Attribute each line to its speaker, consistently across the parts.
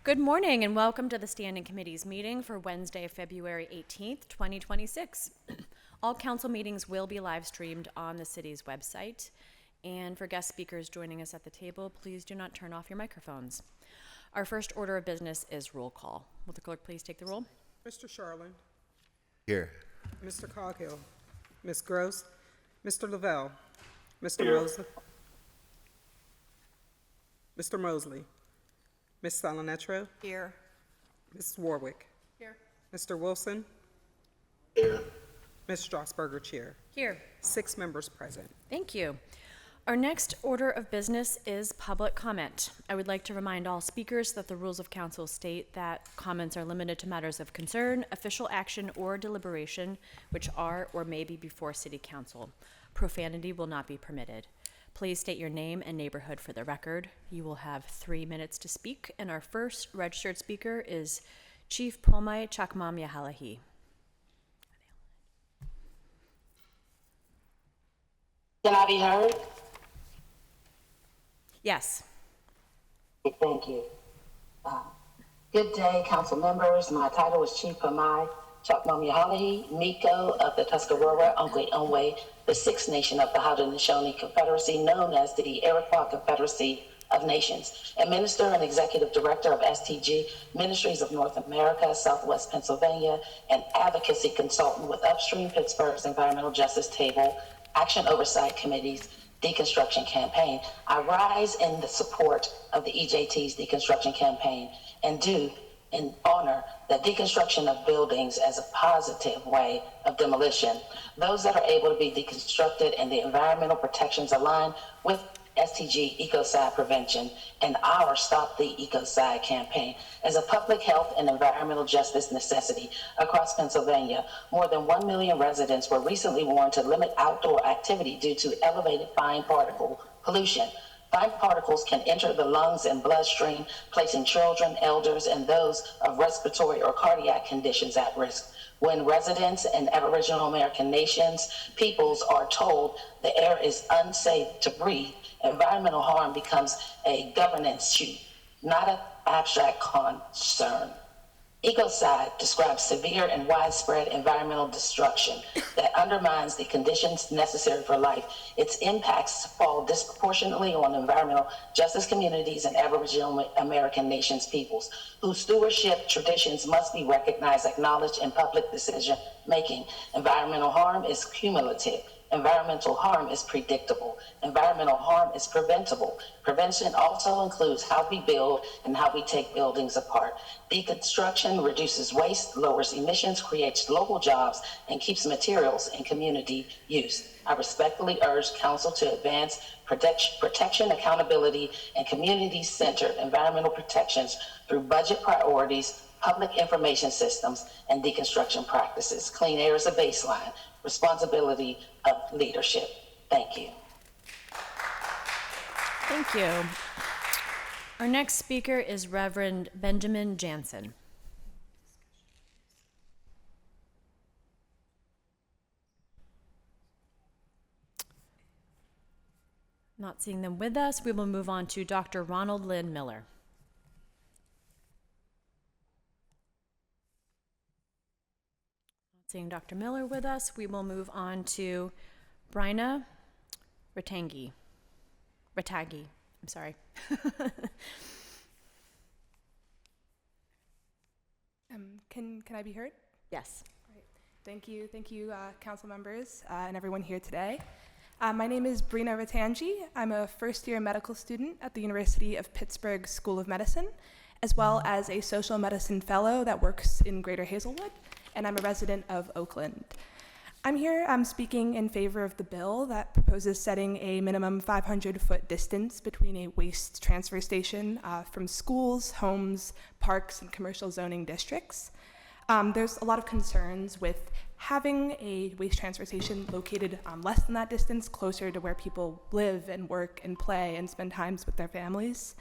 Speaker 1: Good morning and welcome to the Standing Committee's meeting for Wednesday, February 18th, 2026. All council meetings will be live streamed on the city's website. And for guest speakers joining us at the table, please do not turn off your microphones. Our first order of business is roll call. Will the clerk please take the roll?
Speaker 2: Mr. Sharlin.
Speaker 3: Here.
Speaker 2: Mr. Coghill. Ms. Gross. Mr. Lavelle. Mr.
Speaker 4: Here.
Speaker 2: Mosley. Mr. Mosley. Ms. Salinetro.
Speaker 5: Here.
Speaker 2: Ms. Warwick.
Speaker 5: Here.
Speaker 2: Mr. Wilson.
Speaker 4: Here.
Speaker 2: Ms. Strasburger, Chair.
Speaker 1: Here.
Speaker 2: 6 members present.
Speaker 1: Thank you. Our next order of business is public comment. I would like to remind all speakers that the rules of council state that comments are limited to matters of concern, official action, or deliberation, which are or may be before city council. Profanity will not be permitted. Please state your name and neighborhood for the record. You will have 3 minutes to speak, and our first registered speaker is Chief Pomai Chakmam Yahalahi.
Speaker 4: Can I be heard?
Speaker 1: Yes.
Speaker 4: Thank you. Good day, council members. My title is Chief Pomai Chakmam Miko of the Tuscarora, Onwe, the Sixth Nation of the Haudenosaunee Confederacy, known as the Iroquois Confederacy of Nations, and Minister and Executive Director of STG Ministries of North America, Southwest Pennsylvania, and Advocacy Consultant with Upstream Pittsburgh's Environmental Justice Table, Action Oversight Committee's Deconstruction Campaign. I rise in the support of the EJT's Deconstruction Campaign and do in honor the deconstruction of buildings as a positive way of demolition. Those that are able to be deconstructed and the environmental protections align with STG ecocide prevention and our Stop the Ecocide campaign as a public health and environmental justice necessity across Pennsylvania. More than 1 million residents were recently warned to limit outdoor activity due to elevated fine particle pollution. Fine particles can enter the lungs and bloodstream, placing children, elders, and those of respiratory or cardiac conditions at risk. When residents and Aboriginal American nations, peoples are told the air is unsafe to breathe, environmental harm becomes a governance issue, not an abstract concern. Ecocide describes severe and widespread environmental destruction that undermines the conditions necessary for life. Its impacts fall disproportionately on environmental justice communities and Aboriginal American nations peoples, whose stewardship traditions must be recognized, acknowledged in public decision making. Environmental harm is cumulative. Environmental harm is predictable. Environmental harm is preventable. Prevention also includes how we build and how we take buildings apart. Deconstruction reduces waste, lowers emissions, creates local jobs, and keeps materials in community use. I respectfully urge Council to advance protection, accountability, and community-centered environmental protections through budget priorities, public information systems, and deconstruction practices. Clean air is a baseline. Responsibility of leadership. Thank you.
Speaker 1: Thank you. Our next speaker is Reverend Benjamin Jansen. Not seeing them with us, we will move on to Dr. Ronald Lynn Miller. Seeing Dr. Miller with us, we will move on to Bryna Ratagi. I'm sorry.
Speaker 5: Can I be heard?
Speaker 1: Yes.
Speaker 5: Great. Thank you, council members and everyone here today. My name is Bryna Ratagi. I'm a first-year medical student at the University of Pittsburgh School of Medicine, as well as a social medicine fellow that works in Greater Hazelwood, and I'm a resident of Oakland. I'm here speaking in favor of the bill that proposes setting a minimum 500-foot distance between a waste transfer station from schools, homes, parks, and commercial zoning districts. There's a lot of concerns with having a waste transfer station located less than that distance, closer to where people live and work and play and spend times with their families.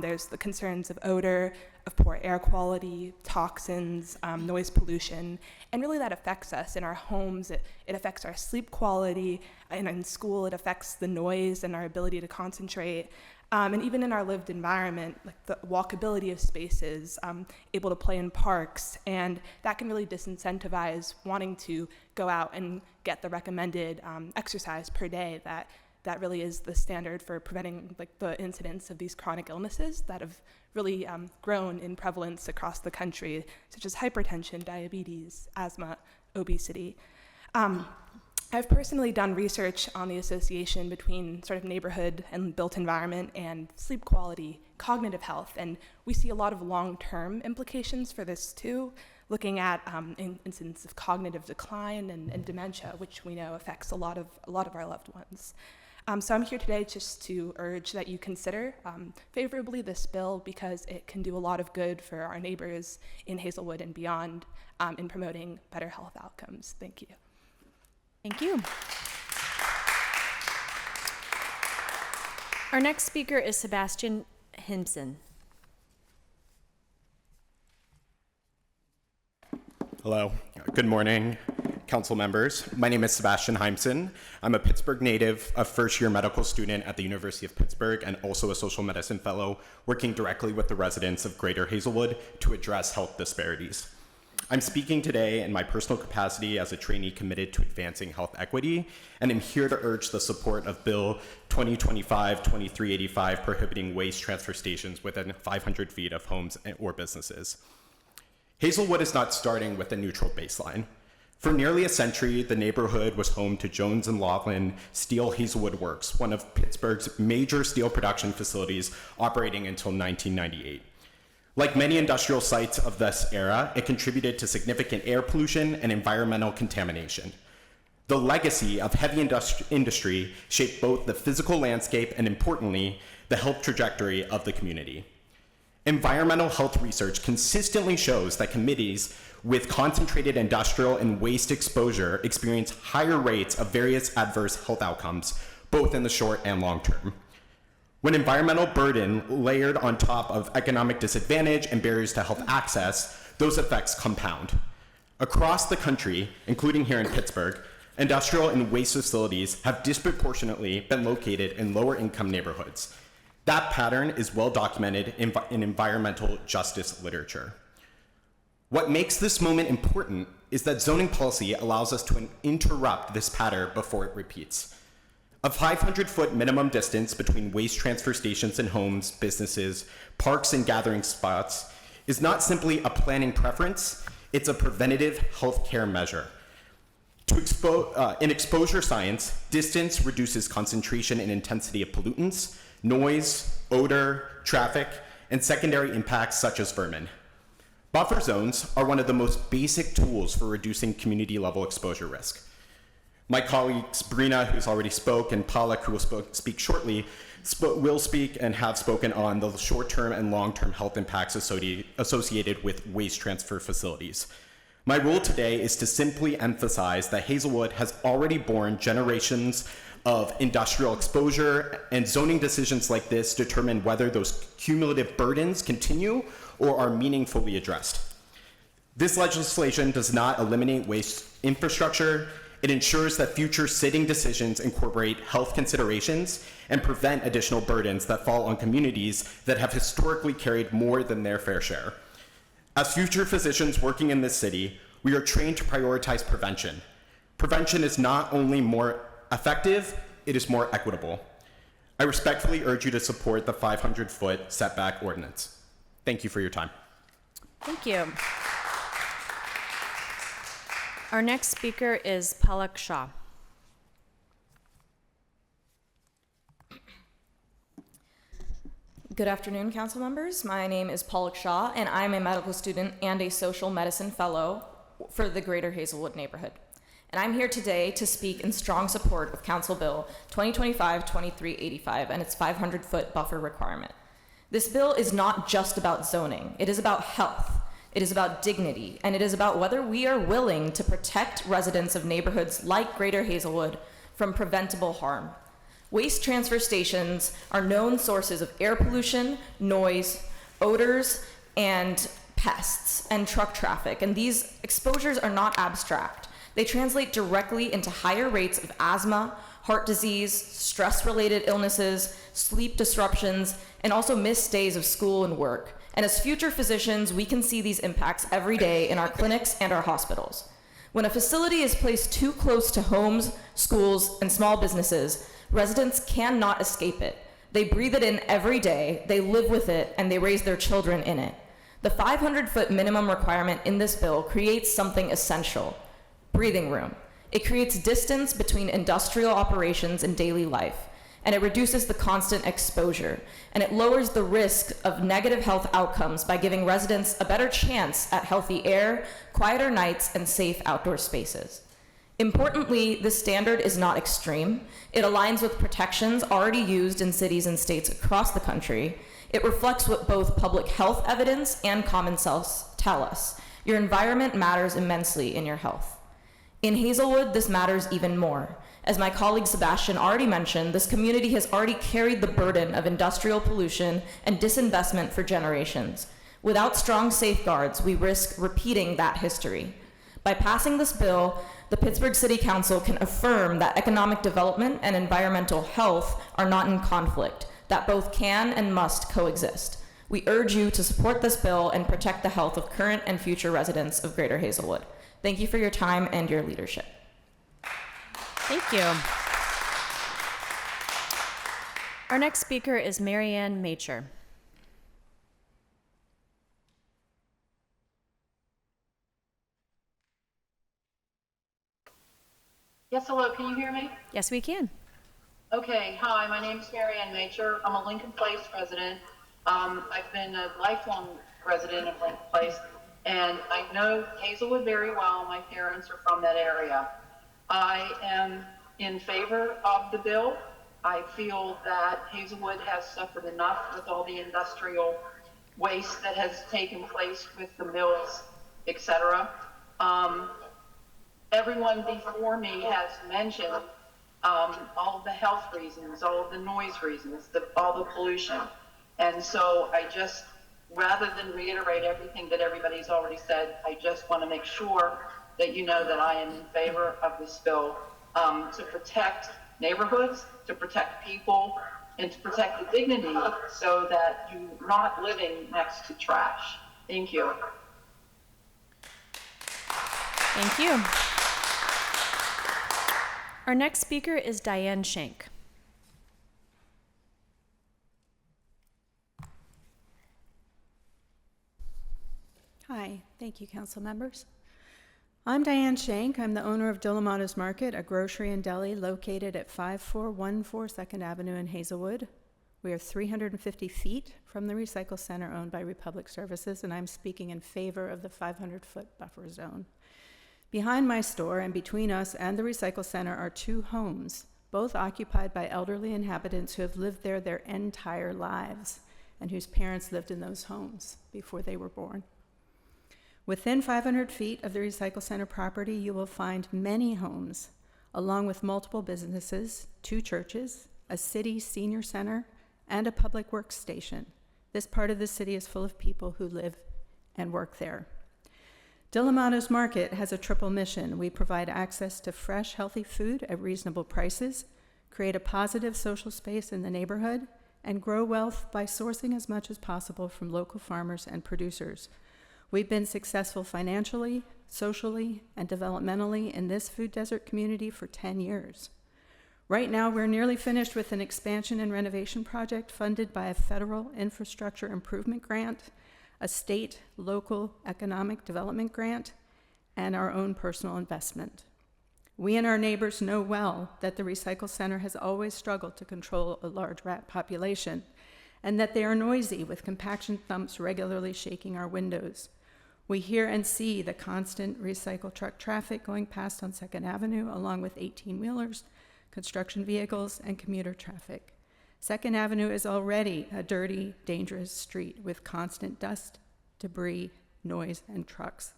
Speaker 5: There's the concerns of odor, of poor air quality, toxins, noise pollution, and really that affects us in our homes. It affects our sleep quality, and in school it affects the noise and our ability to concentrate. And even in our lived environment, like the walkability of spaces, able to play in parks, and that can really disincentivize wanting to go out and get the recommended exercise per day that really is the standard for preventing like the incidence of these chronic illnesses that have really grown in prevalence across the country, such as hypertension, diabetes, asthma, obesity. I've personally done research on the association between sort of neighborhood and built environment and sleep quality, cognitive health, and we see a lot of long-term implications for this too, looking at incidents of cognitive decline and dementia, which we know affects a lot of our loved ones. So I'm here today just to urge that you consider favorably this bill because it can do a lot of good for our neighbors in Hazelwood and beyond in promoting better health outcomes. Thank you.
Speaker 1: Thank you. Our next speaker is Sebastian Himson.
Speaker 3: Hello. Good morning, council members. My name is Sebastian Heimson. I'm a Pittsburgh native, a first-year medical student at the University of Pittsburgh, and also a social medicine fellow working directly with the residents of Greater Hazelwood to address health disparities. I'm speaking today in my personal capacity as a trainee committed to advancing health equity, and I'm here to urge the support of Bill 2025-2385 prohibiting waste transfer stations within 500 feet of homes or businesses. Hazelwood is not starting with a neutral baseline. For nearly a century, the neighborhood was home to Jones & Laughlin Steel Hazelwood Works, one of Pittsburgh's major steel production facilities operating until 1998. Like many industrial sites of this era, it contributed to significant air pollution and environmental contamination. The legacy of heavy industry shaped both the physical landscape and, importantly, the health trajectory of the community. Environmental health research consistently shows that communities with concentrated industrial and waste exposure experience higher rates of various adverse health outcomes, both in the short and long term. When environmental burden layered on top of economic disadvantage and barriers to health access, those effects compound. Across the country, including here in Pittsburgh, industrial and waste facilities have disproportionately been located in lower income neighborhoods. That pattern is well documented in environmental justice literature. What makes this moment important is that zoning policy allows us to interrupt this pattern before it repeats. A 500-foot minimum distance between waste transfer stations and homes, businesses, parks, and gathering spots is not simply a planning preference, it's a preventative healthcare measure. In exposure science, distance reduces concentration and intensity of pollutants, noise, odor, traffic, and secondary impacts such as vermin. Buffer zones are one of the most basic tools for reducing community-level exposure risk. My colleagues, Brina, who's already spoke, and Palak, who will speak shortly, will speak and have spoken on the short-term and long-term health impacts associated with waste transfer facilities. My role today is to simply emphasize that Hazelwood has already borne generations of industrial exposure, and zoning decisions like this determine whether those cumulative burdens continue or are meaningfully addressed. This legislation does not eliminate waste infrastructure. It ensures that future sitting decisions incorporate health considerations and prevent additional burdens that fall on communities that have historically carried more than their fair share. As future physicians working in this city, we are trained to prioritize prevention. Prevention is not only more effective, it is more equitable. I respectfully urge you to support the 500-foot setback ordinance. Thank you for your time.
Speaker 1: Thank you. Our next speaker is Palak Shah.
Speaker 6: Good afternoon, council members. My name is Palak Shah, and I'm a medical student and a social medicine fellow for the Greater Hazelwood neighborhood. And I'm here today to speak in strong support of Council Bill 2025-2385 and its 500-foot buffer requirement. This bill is not just about zoning. It is about health. It is about dignity, and it is about whether we are willing to protect residents of neighborhoods like Greater Hazelwood from preventable harm. Waste transfer stations are known sources of air pollution, noise, odors, and pests, and truck traffic, and these exposures are not abstract. They translate directly into higher rates of asthma, heart disease, stress-related illnesses, sleep disruptions, and also missed days of school and work. And as future physicians, we can see these impacts every day in our clinics and our hospitals. When a facility is placed too close to homes, schools, and small businesses, residents cannot escape it. They breathe it in every day, they live with it, and they raise their children in it. The 500-foot minimum requirement in this bill creates something essential: breathing room. It creates distance between industrial operations and daily life, and it reduces the constant exposure, and it lowers the risk of negative health outcomes by giving residents a better chance at healthy air, quieter nights, and safe outdoor spaces. Importantly, this standard is not extreme. It aligns with protections already used in cities and states across the country. It reflects what both public health evidence and common sense tell us. Your environment matters immensely in your health. In Hazelwood, this matters even more. As my colleague Sebastian already mentioned, this community has already carried the burden of industrial pollution and disinvestment for generations. Without strong safeguards, we risk repeating that history. By passing this bill, the Pittsburgh City Council can affirm that economic development and environmental health are not in conflict, that both can and must coexist. We urge you to support this bill and protect the health of current and future residents of Greater Hazelwood. Thank you for your time and your leadership.
Speaker 1: Thank you. Our next speaker is Marianne Macher.
Speaker 7: Yes, hello, can you hear me?
Speaker 1: Yes, we can.
Speaker 7: Okay, hi, my name is Marianne Macher. I'm a Lincoln Place resident. I've been a lifelong resident of Lincoln Place, and I know Hazelwood very well. My parents are from that area. I am in favor of the bill. I feel that Hazelwood has suffered enough with all the industrial waste that has taken place with the mills, etc. Everyone before me has mentioned all of the health reasons, all of the noise reasons, all the pollution. And so I just, rather than reiterate everything that everybody's already said, I just want to make sure that you know that I am in favor of this bill to protect neighborhoods, to protect people, and to protect the dignity so that you're not living next to trash. Thank you.
Speaker 1: Thank you. Our next speaker is Diane Schenk.
Speaker 8: Hi, thank you, council members. I'm Diane Schenk. I'm the owner of Dolomato's Market, a grocery and deli located at 5414 2nd Avenue in Hazelwood. We are 350 feet from the recycle center owned by Republic Services, and I'm speaking in favor of the 500-foot buffer zone. Behind my store and between us and the recycle center are two homes, both occupied by elderly inhabitants who have lived there their entire lives and whose parents lived in those homes before they were born. Within 500 feet of the recycle center property, you will find many homes, along with multiple businesses, 2 churches, a city senior center, and a public works station. This part of the city is full of people who live and work there. Dolomato's Market has a triple mission. We provide access to fresh, healthy food at reasonable prices, create a positive social space in the neighborhood, and grow wealth by sourcing as much as possible from local farmers and producers. We've been successful financially, socially, and developmentally in this food desert community for 10 years. Right now, we're nearly finished with an expansion and renovation project funded by a federal infrastructure improvement grant, a state local economic development grant, and our own personal investment. We and our neighbors know well that the recycle center has always struggled to control a large rat population, and that they are noisy with compaction thumps regularly shaking our windows. We hear and see the constant recycle truck traffic going past on 2nd Avenue, along with 18-wheelers, construction vehicles, and commuter traffic. 2nd Avenue is already a dirty, dangerous street with constant dust, debris, noise, and trucks.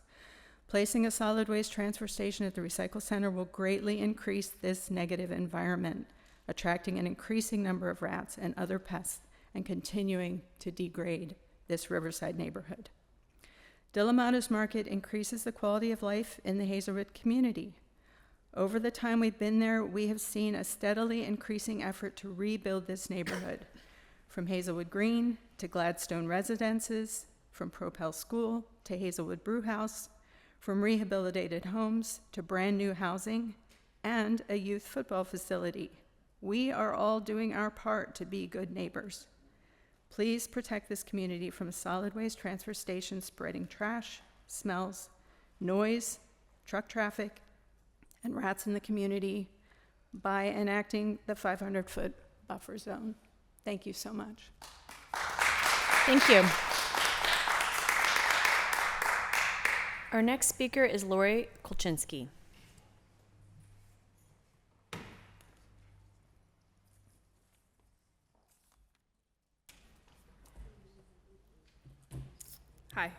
Speaker 8: Placing a solid waste transfer station at the recycle center will greatly increase this negative environment, attracting an increasing number of rats and other pests and continuing to degrade this Riverside neighborhood. Dolomato's Market increases the quality of life in the Hazelwood community. Over the time we've been there, we have seen a steadily increasing effort to rebuild this neighborhood, from Hazelwood Green to Gladstone Residences, from Propel School to Hazelwood Brewhouse, from rehabilitated homes to brand new housing, and a youth football facility. We are all doing our part to be good neighbors. Please protect this community from a solid waste transfer station spreading trash, smells, noise, truck traffic, and rats in the community by enacting the 500-foot buffer zone. Thank you so much.
Speaker 1: Thank you. Our next speaker is Lori Kolchinsky.
Speaker 9: Hi.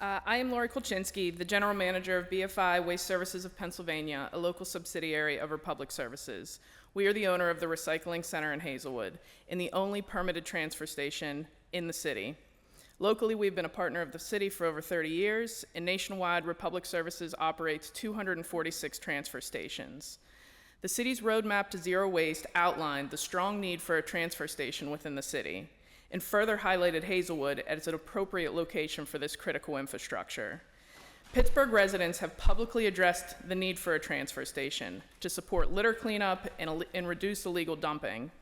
Speaker 9: I am Lori Kolchinsky, the General Manager of BFI Waste Services of Pennsylvania, a local subsidiary of Republic Services. We are the owner of the Recycling Center in Hazelwood and the only permitted transfer station in the city. Locally, we've been a partner of the city for over 30 years, and nationwide, Republic Services operates 246 transfer stations. The city's roadmap to zero waste outlined the strong need for a transfer station within the city, and further highlighted Hazelwood as an appropriate location for this critical infrastructure. Pittsburgh residents have publicly addressed the need for a transfer station to support litter cleanup and reduce illegal dumping.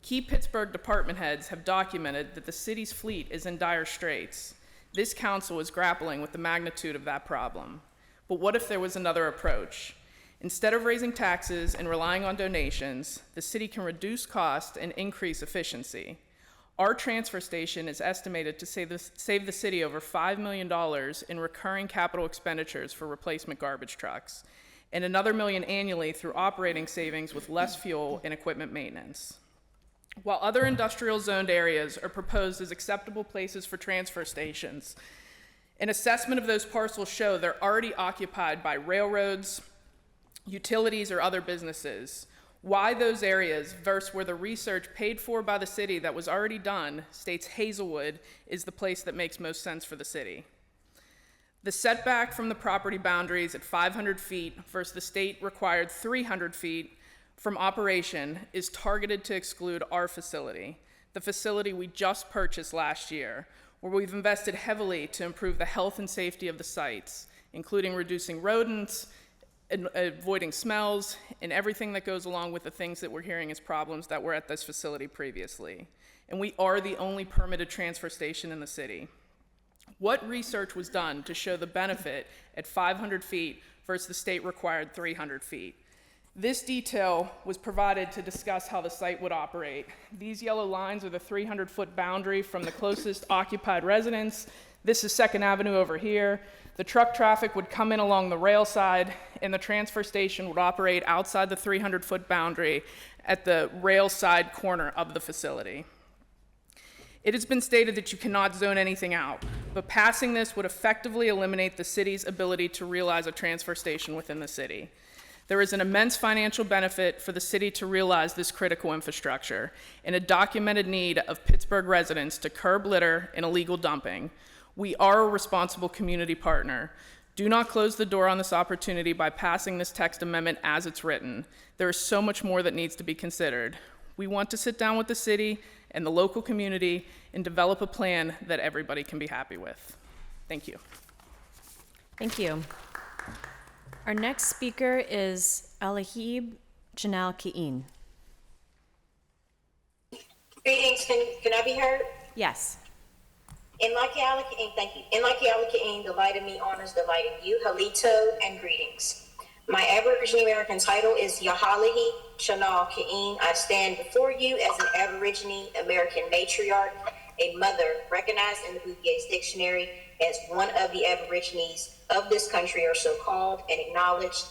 Speaker 9: Key Pittsburgh department heads have documented that the city's fleet is in dire straits. This council is grappling with the magnitude of that problem. But what if there was another approach? Instead of raising taxes and relying on donations, the city can reduce cost and increase efficiency. Our transfer station is estimated to save the city over $5 million in recurring capital expenditures for replacement garbage trucks, and another $1 million annually through operating savings with less fuel and equipment maintenance. While other industrial zoned areas are proposed as acceptable places for transfer stations, an assessment of those parcels show they're already occupied by railroads, utilities, or other businesses. Why those areas versus where the research paid for by the city that was already done states Hazelwood is the place that makes most sense for the city. The setback from the property boundaries at 500 feet versus the state required 300 feet from operation is targeted to exclude our facility, the facility we just purchased last year, where we've invested heavily to improve the health and safety of the sites, including reducing rodents, avoiding smells, and everything that goes along with the things that we're hearing as problems that were at this facility previously. And we are the only permitted transfer station in the city. What research was done to show the benefit at 500 feet versus the state required 300 feet? This detail was provided to discuss how the site would operate. These yellow lines are the 300-foot boundary from the closest occupied residence. This is 2nd Avenue over here. The truck traffic would come in along the rail side, and the transfer station would operate outside the 300-foot boundary at the rail side corner of the facility. It has been stated that you cannot zone anything out, but passing this would effectively eliminate the city's ability to realize a transfer station within the city. There is an immense financial benefit for the city to realize this critical infrastructure and a documented need of Pittsburgh residents to curb litter and illegal dumping. We are a responsible community partner. Do not close the door on this opportunity by passing this text amendment as it's written. There is so much more that needs to be considered. We want to sit down with the city and the local community and develop a plan that everybody can be happy with. Thank you.
Speaker 1: Thank you. Our next speaker is Alahib Janal Ki'in.
Speaker 10: Greetings, can I be heard?
Speaker 1: Yes.
Speaker 10: Thank you. Inlaki Alakain, delighted me, honors delighting you. Halito and greetings. My Aboriginal American title is Yahalihi Chanal Ki'in. I stand before you as an Aboriginal American matriarch, a mother recognized in the Bouvier's dictionary as one of the Aborigines of this country are so called and acknowledged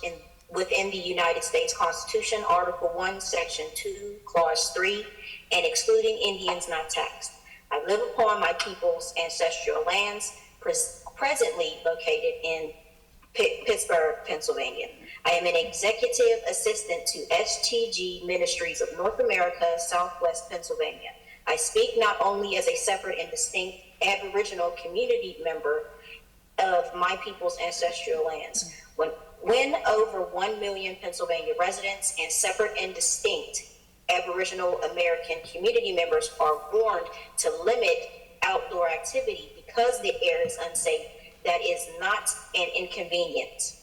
Speaker 10: within the United States Constitution, Article 1, Section 2, Clause 3, and excluding Indians not taxed. I live upon my people's ancestral lands, presently located in Pittsburgh, Pennsylvania. I am an executive assistant to STG Ministries of North America, Southwest Pennsylvania. I speak not only as a separate and distinct Aboriginal community member of my people's ancestral lands. When over 1 million Pennsylvania residents and separate and distinct Aboriginal American community members are warned to limit outdoor activity because the air is unsafe, that is not an inconvenience.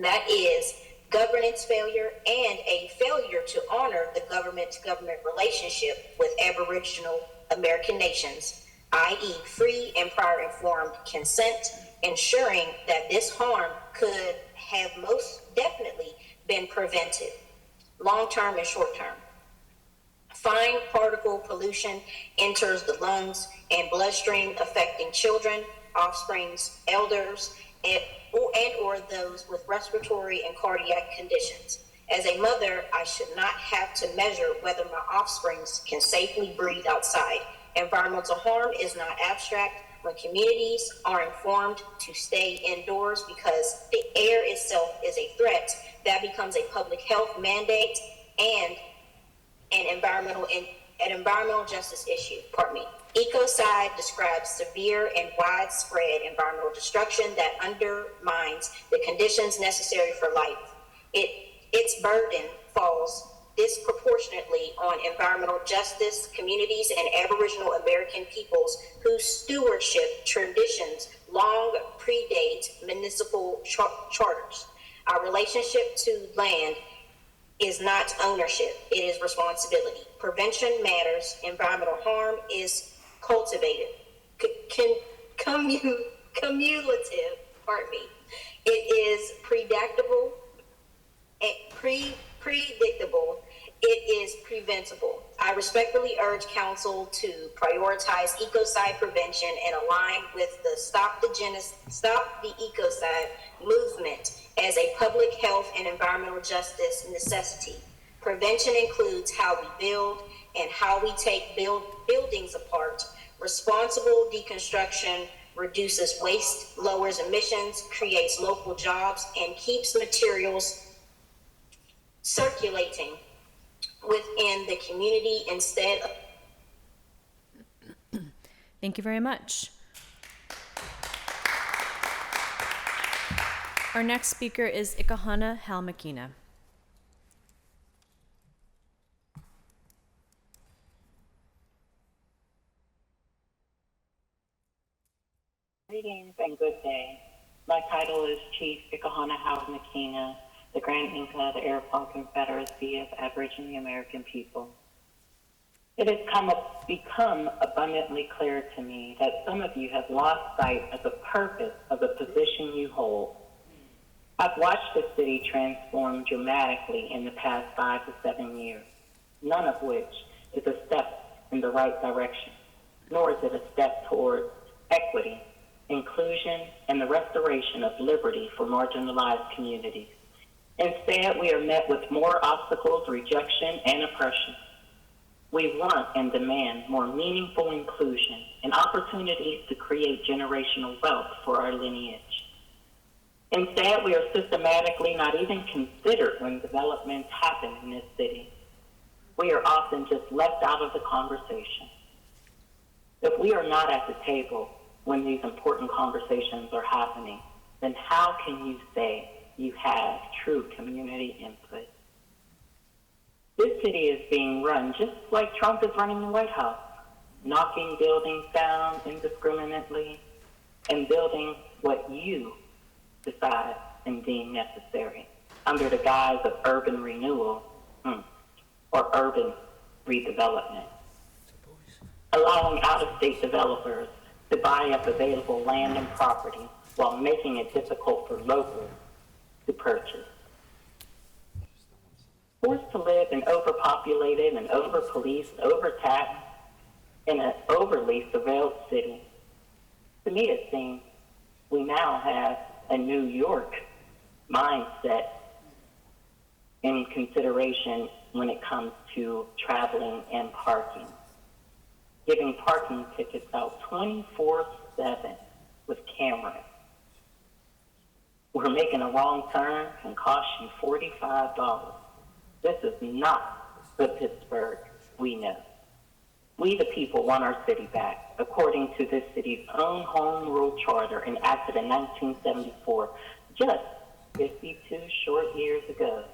Speaker 10: That is governance failure and a failure to honor the government-to-government relationship with Aboriginal American nations, i.e. free and prior informed consent, ensuring that this harm could have most definitely been prevented, long-term and short-term. Fine particle pollution enters the lungs and bloodstream, affecting children, offsprings, elders, and or those with respiratory and cardiac conditions. As a mother, I should not have to measure whether my offsprings can safely breathe outside. Environmental harm is not abstract. When communities are informed to stay indoors because the air itself is a threat, that becomes a public health mandate and an environmental justice issue. Ecocide describes severe and widespread environmental destruction that undermines the conditions necessary for life. Its burden falls disproportionately on environmental justice communities and Aboriginal American peoples whose stewardship traditions long predate municipal charters. Our relationship to land is not ownership, it is responsibility. Prevention matters, environmental harm is cultivated, cumulative, It is predictable, it is preventable. I respectfully urge council to prioritize ecocide prevention and align with the Stop the Ecocide movement as a public health and environmental justice necessity. Prevention includes how we build and how we take buildings apart. Responsible deconstruction reduces waste, lowers emissions, creates local jobs, and keeps materials circulating within the community instead of...
Speaker 1: Thank you very much. Our next speaker is Ikahana Halmakina.
Speaker 11: Greetings and good day. My title is Chief Ikahana Halmakina, the Grand Inca of the Iroquois Confederacy of Aboriginal American People. It has become abundantly clear to me that some of you have lost sight of the purpose of the position you hold. I've watched the city transform dramatically in the past 5 to 7 years, none of which is a step in the right direction, nor is it a step towards equity, inclusion, and the restoration of liberty for marginalized communities. Instead, we are met with more obstacles, rejection, and oppression. We want and demand more meaningful inclusion and opportunities to create generational wealth for our lineage. Instead, we are systematically not even considered when developments happen in this city. We are often just left out of the conversation. If we are not at the table when these important conversations are happening, then how can you say you have true community input? This city is being run just like Trump is running the White House, knocking buildings down indiscriminately and building what you decide and deem necessary under the guise of urban renewal or urban redevelopment, allowing out-of-state developers to buy up available land and property while making it difficult for locals to purchase. Forced to live in overpopulated and over-policed, overtaxed, in an overly surveilled city, to me it seems we now have a New York mindset in consideration when it comes to traveling and parking. Giving parking tickets out 24/7 with cameras. We're making a wrong turn can cost you $45. This is not the Pittsburgh we know. We the people want our city back, according to this city's own home rule charter enacted in 1974, just 52 short years ago.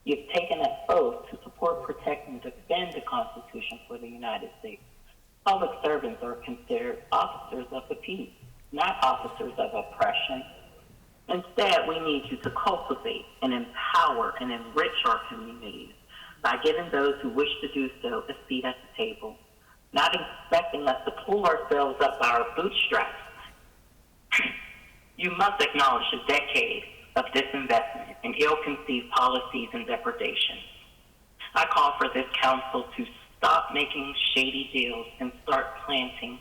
Speaker 11: You've taken an oath to support, protect, and defend the Constitution for the United States. Public servants are considered officers of the peace, not officers of oppression. Instead, we need you to cultivate and empower and enrich our communities by giving those who wish to do so a seat at the table, not expecting us to pull ourselves up by our bootstraps. You must acknowledge a decade of disinvestment and ill-conceived policies and depredation. I call for this council to stop making shady deals and start planting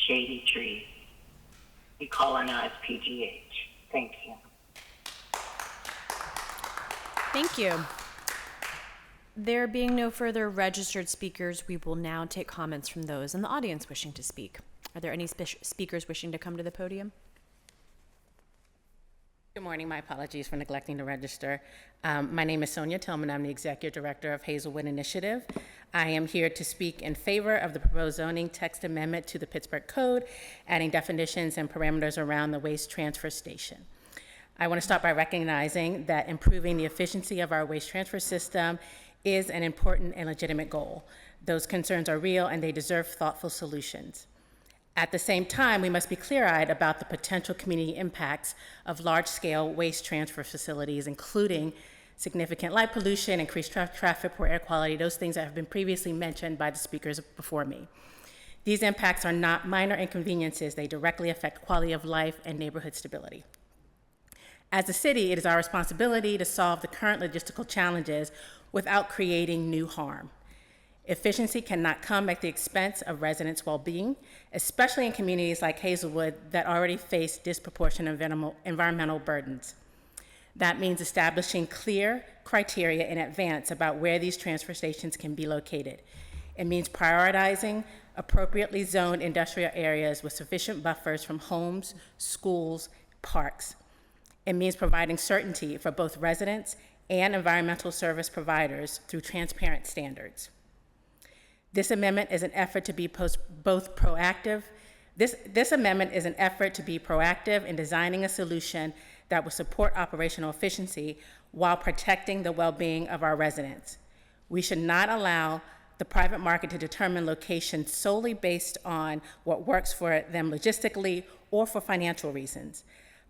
Speaker 11: shady trees. We colonize PGH. Thank you.
Speaker 1: Thank you. There being no further registered speakers, we will now take comments from those in the audience wishing to speak. Are there any speakers wishing to come to the podium?
Speaker 12: Good morning. My apologies for neglecting to register. My name is Sonia Tillman. I'm the Executive Director of Hazelwood Initiative. I am here to speak in favor of the proposed zoning text amendment to the Pittsburgh Code, adding definitions and parameters around the waste transfer station. I want to start by recognizing that improving the efficiency of our waste transfer system is an important and legitimate goal. Those concerns are real and they deserve thoughtful solutions. At the same time, we must be clear-eyed about the potential community impacts of large-scale waste transfer facilities, including significant light pollution, increased traffic, poor air quality, those things that have been previously mentioned by the speakers before me. These impacts are not minor inconveniences. They directly affect quality of life and neighborhood stability. As a city, it is our responsibility to solve the current logistical challenges without creating new harm. Efficiency cannot come at the expense of residents' well-being, especially in communities like Hazelwood that already face disproportionate environmental burdens. That means establishing clear criteria in advance about where these transfer stations can be located. It means prioritizing appropriately zoned industrial areas with sufficient buffers from homes, schools, parks. It means providing certainty for both residents and environmental service providers through transparent standards. This amendment is an effort to be both proactive. This amendment is an effort to be proactive in designing a solution that will support operational efficiency while protecting the well-being of our residents. We should not allow the private market to determine location solely based on what works for them logistically or for financial reasons.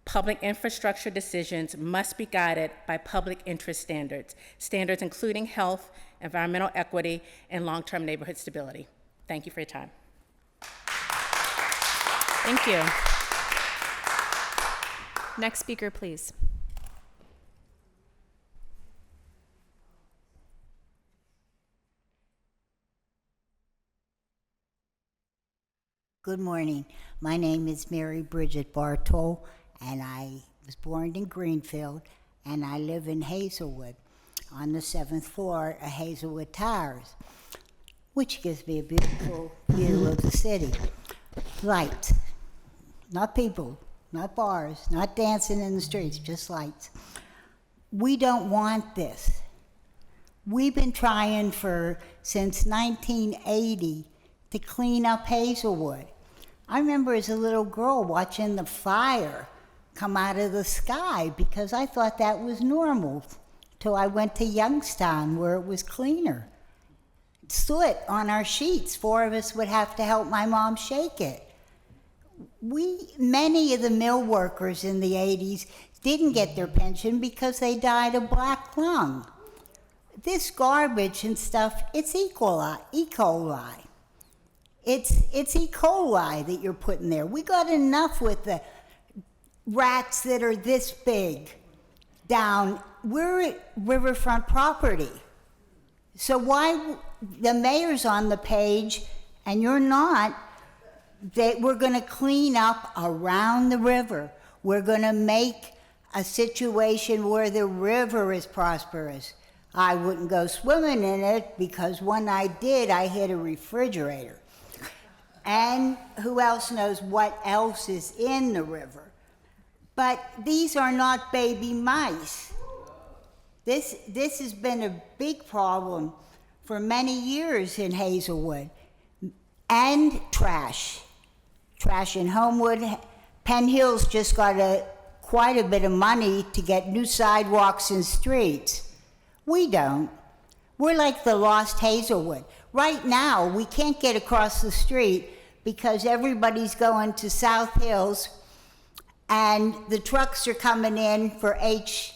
Speaker 12: Public infrastructure decisions must be guided by public interest standards, standards including health, environmental equity, and long-term neighborhood stability. Thank you for your time.
Speaker 1: Thank you. Next speaker, please.
Speaker 13: Good morning. My name is Mary Bridget Bartol, and I was born in Greenfield, and I live in Hazelwood on the 7th floor of Hazelwood Towers, which gives me a beautiful view of the city. Lights, not people, not bars, not dancing in the streets, just lights. We don't want this. We've been trying since 1980 to clean up Hazelwood. I remember as a little girl watching the fire come out of the sky because I thought that was normal till I went to Youngstown where it was cleaner. Soot on our sheets, 4 of us would have to help my mom shake it. Many of the mill workers in the 80s didn't get their pension because they died of black lung. This garbage and stuff, it's E. coli. It's E. coli that you're putting there. We got enough with the rats that are this big down. We're at riverfront property. So why the mayor's on the page and you're not, that we're going to clean up around the river. We're going to make a situation where the river is prosperous. I wouldn't go swimming in it because when I did, I hit a refrigerator. And who else knows what else is in the river? But these are not baby mice. This has been a big problem for many years in Hazelwood. And trash in Homewood. Penn Hills just got a quite a bit of money to get new sidewalks and streets. We don't. We're like the lost Hazelwood. Right now, we can't get across the street because everybody's going to South Hills and the trucks are coming in for H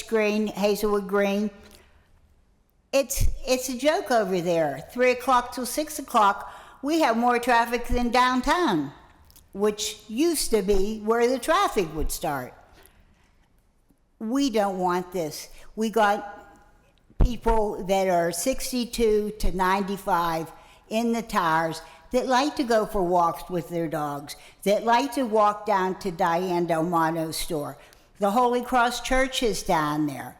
Speaker 13: Green, Hazelwood Green. It's a joke over there. 3 o'clock till 6 o'clock, we have more traffic than downtown, which used to be where the traffic would start. We don't want this. We got people that are 62 to 95 in the towers that like to go for walks with their dogs, that like to walk down to Diane Delmato's store. The Holy Cross Church is down there.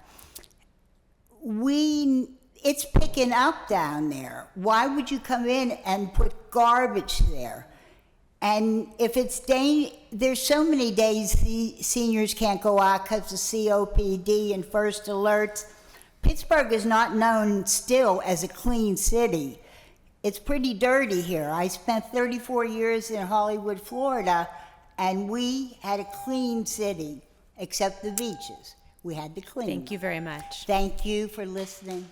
Speaker 13: It's picking up down there. Why would you come in and put garbage there? And if it's there's so many days the seniors can't go out because of COPD and first alerts. Pittsburgh is not known still as a clean city. It's pretty dirty here. I spent 34 years in Hollywood, Florida, and we had a clean city, except the beaches. We had to clean.
Speaker 1: Thank you very much.
Speaker 13: Thank you for listening.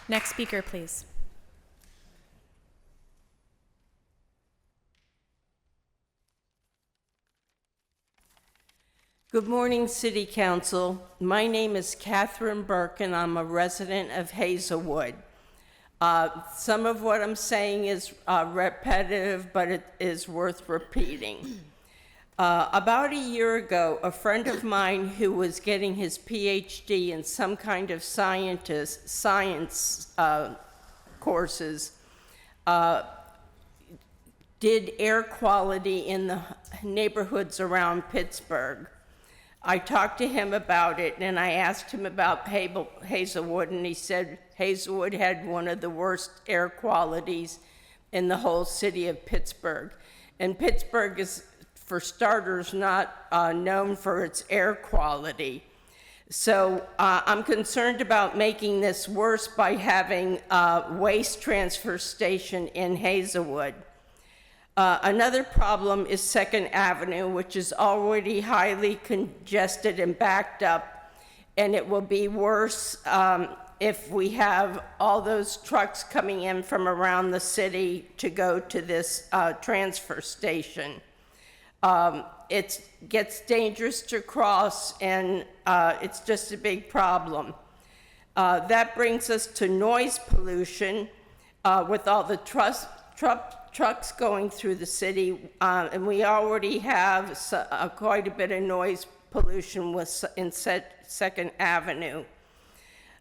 Speaker 1: Next speaker, please.
Speaker 14: Good morning, City Council. My name is Catherine Burke, and I'm a resident of Hazelwood. Some of what I'm saying is repetitive, but it is worth repeating. About a year ago, a friend of mine who was getting his PhD in some kind of science courses did air quality in the neighborhoods around Pittsburgh. I talked to him about it, and I asked him about Hazelwood, and he said Hazelwood had one of the worst air qualities in the whole city of Pittsburgh. And Pittsburgh is, for starters, not known for its air quality. So I'm concerned about making this worse by having a waste transfer station in Hazelwood. Another problem is 2nd Avenue, which is already highly congested and backed up, and it will be worse if we have all those trucks coming in from around the city to go to this transfer station. It gets dangerous to cross, and it's just a big problem. That brings us to noise pollution with all the trucks going through the city, and we already have quite a bit of noise pollution in 2nd Avenue.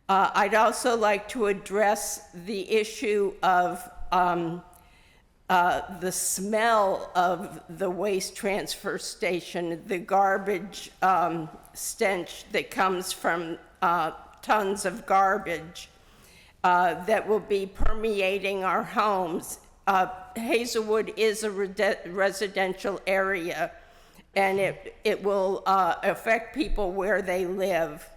Speaker 14: I'd also like to address the issue of the smell of the waste transfer station, the garbage stench that comes from tons of garbage that will be permeating our homes. Hazelwood is a residential area, and it will affect people where they live.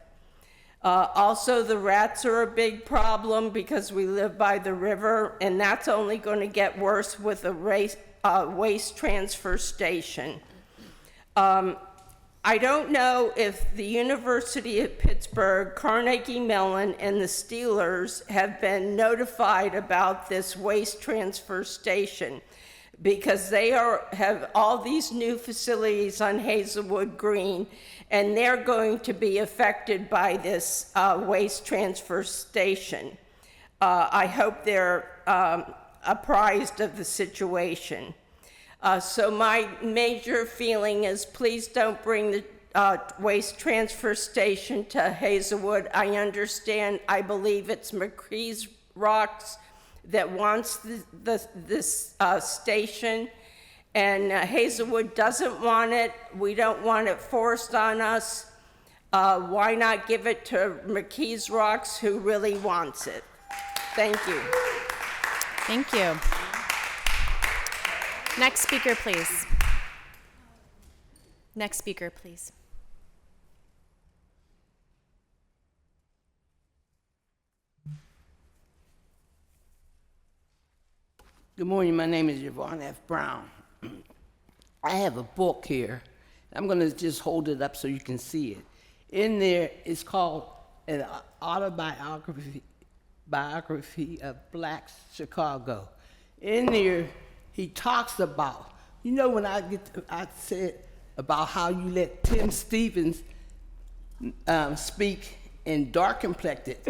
Speaker 14: Also, the rats are a big problem because we live by the river, and that's only going to get worse with a waste transfer station. I don't know if the University of Pittsburgh, Carnegie Mellon, and the Steelers have been notified about this waste transfer station, because they have all these new facilities on Hazelwood Green, and they're going to be affected by this waste transfer station. I hope they're apprised of the situation. So my major feeling is, please don't bring the waste transfer station to Hazelwood. I understand, I believe it's McCree's Rocks that wants this station, and Hazelwood doesn't want it. We don't want it forced on us. Why not give it to McKee's Rocks, who really wants it? Thank you.
Speaker 1: Thank you. Next speaker, please. Next speaker, please.
Speaker 15: Good morning. My name is Yvonne F. Brown. I have a book here. I'm going to just hold it up so you can see it. In there, it's called an autobiography of Black Chicago. In there, he talks about, you know, when I said about how you let Tim Stevens speak and dark-complected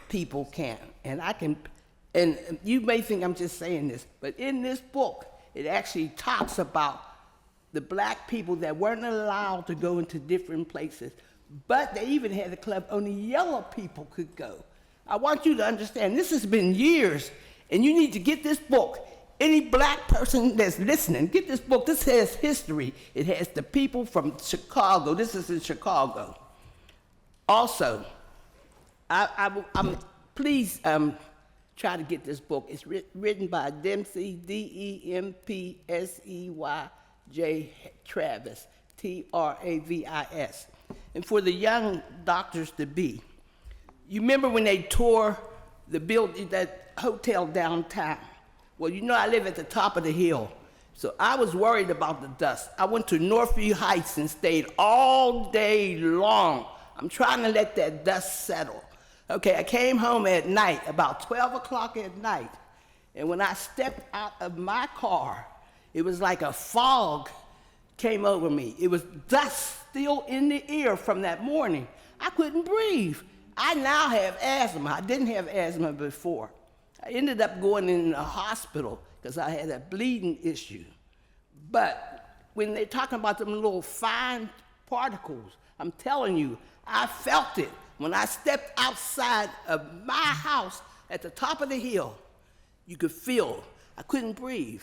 Speaker 15: people can, and you may think I'm just saying this, but in this book, it actually talks about the black people that weren't allowed to go into different places, but they even had a club only yellow people could go. I want you to understand, this has been years, and you need to get this book. Any black person that's listening, get this book. This has history. It has the people from Chicago. This is in Chicago. Also, please try to get this book. It's written by Dempsey, D-E-M-P-S-E-Y-J Travis, T-R-A-V-I-S. And for the young doctors to be, you remember when they tore the building, that hotel downtown? Well, you know I live at the top of the hill, so I was worried about the dust. I went to Northview Heights and stayed all day long. I'm trying to let that dust settle. Okay, I came home at night, about 12 o'clock at night, and when I stepped out of my car, it was like a fog came over me. It was dust still in the air from that morning. I couldn't breathe. I now have asthma. I didn't have asthma before. I ended up going in the hospital because I had a bleeding issue. But when they're talking about them little fine particles, I'm telling you, I felt it. When I stepped outside of my house at the top of the hill, you could feel, I couldn't breathe.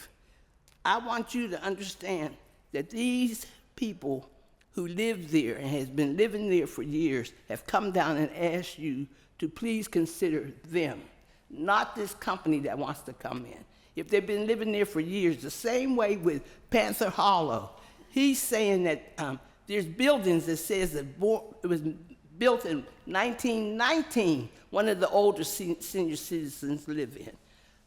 Speaker 15: I want you to understand that these people who live there and has been living there for years have come down and asked you to please consider them, not this company that wants to come in. If they've been living there for years, the same way with Panther Hollow, he's saying that there's buildings that says that it was built in 1919, one of the older senior citizens live in.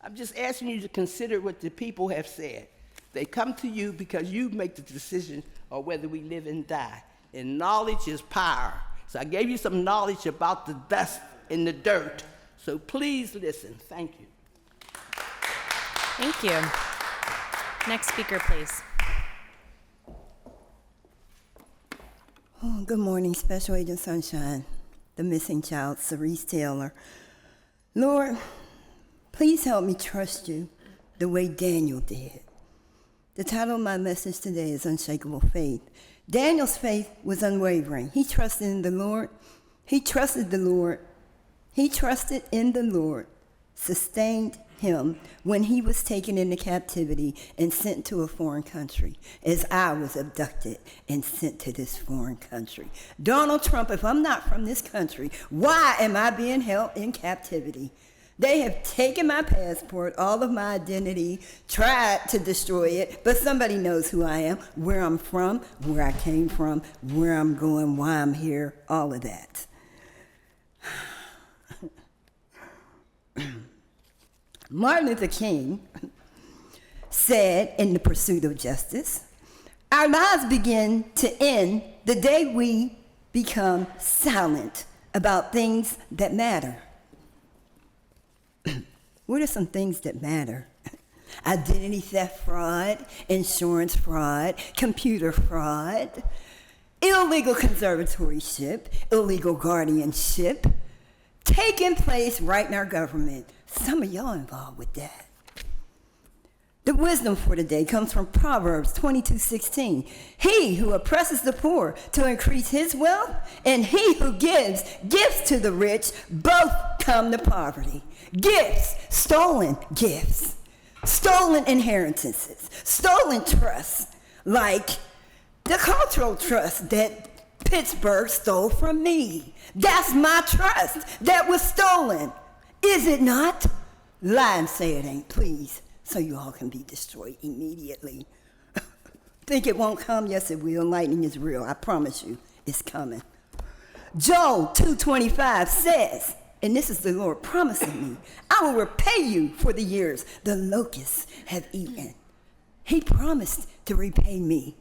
Speaker 15: I'm just asking you to consider what the people have said. They come to you because you make the decision of whether we live and die. And knowledge is power. So I gave you some knowledge about the dust and the dirt. So please listen. Thank you.
Speaker 1: Thank you. Next speaker, please.
Speaker 16: Oh, good morning, Special Agent Sunshine, the missing child, Cerise Taylor. Lord, please help me trust you the way Daniel did. The title of my message today is Unshakable Faith. Daniel's faith was unwavering. He trusted in the Lord. He trusted the Lord. He trusted in the Lord, sustained him when he was taken into captivity and sent to a foreign country, as I was abducted and sent to this foreign country. Donald Trump, if I'm not from this country, why am I being held in captivity? They have taken my passport, all of my identity, tried to destroy it, but somebody knows who I am, where I'm from, where I came from, where I'm going, why I'm here, all of that. Martin Luther King said in The Pursuit of Justice, our lives begin to end the day we become silent about things that matter. What are some things that matter? Identity theft fraud, insurance fraud, computer fraud, illegal conservatorship, illegal guardianship, taking place right in our government. Some of y'all involved with that. The wisdom for today comes from Proverbs 22:16. He who oppresses the poor to increase his wealth, and he who gives gifts to the rich, both come to poverty. Gifts, stolen gifts, stolen inheritances, stolen trusts, like the cultural trust that Pittsburgh stole from me. That's my trust that was stolen. Is it not? Lie and say it ain't, please, so you all can be destroyed immediately. Think it won't come? Yes, it will. Lightning is real. I promise you, it's coming. Joel 2:25 says, And this is the Lord promising me, I will repay you for the years the locusts have eaten. He promised to repay me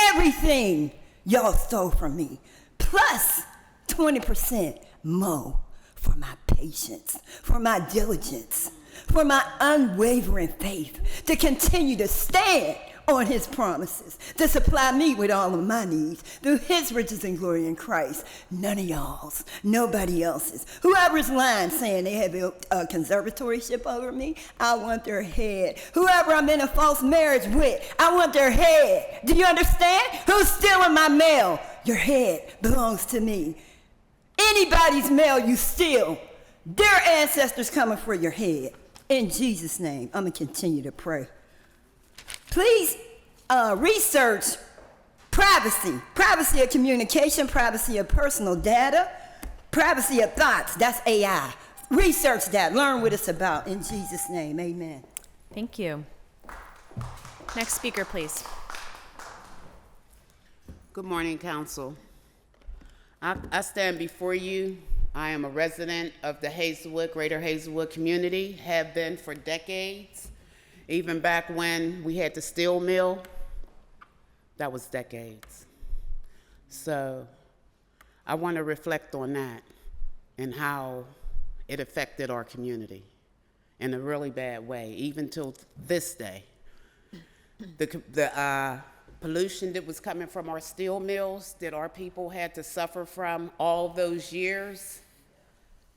Speaker 16: everything y'all stole from me, plus 20% more for my patience, for my diligence, for my unwavering faith to continue to stand on his promises, to supply me with all of my needs through his riches and glory in Christ. None of y'all's, nobody else's. Whoever's lying saying they have a conservatorship over me, I want their head. Whoever I'm in a false marriage with, I want their head. Do you understand? Who's stealing my mail? Your head belongs to me. Anybody's mail you steal, their ancestors coming for your head. In Jesus' name, I'm going to continue to pray. Please research privacy of communication, privacy of personal data, privacy of thoughts. That's AI. Research that. Learn what it's about. In Jesus' name, amen.
Speaker 1: Thank you. Next speaker, please.
Speaker 17: Good morning, Council. I stand before you. I am a resident of the Hazelwood, Greater Hazelwood community, have been for decades. Even back when we had the steel mill, that was decades. So I want to reflect on that and how it affected our community in a really bad way, even till this day. The pollution that was coming from our steel mills that our people had to suffer from all those years,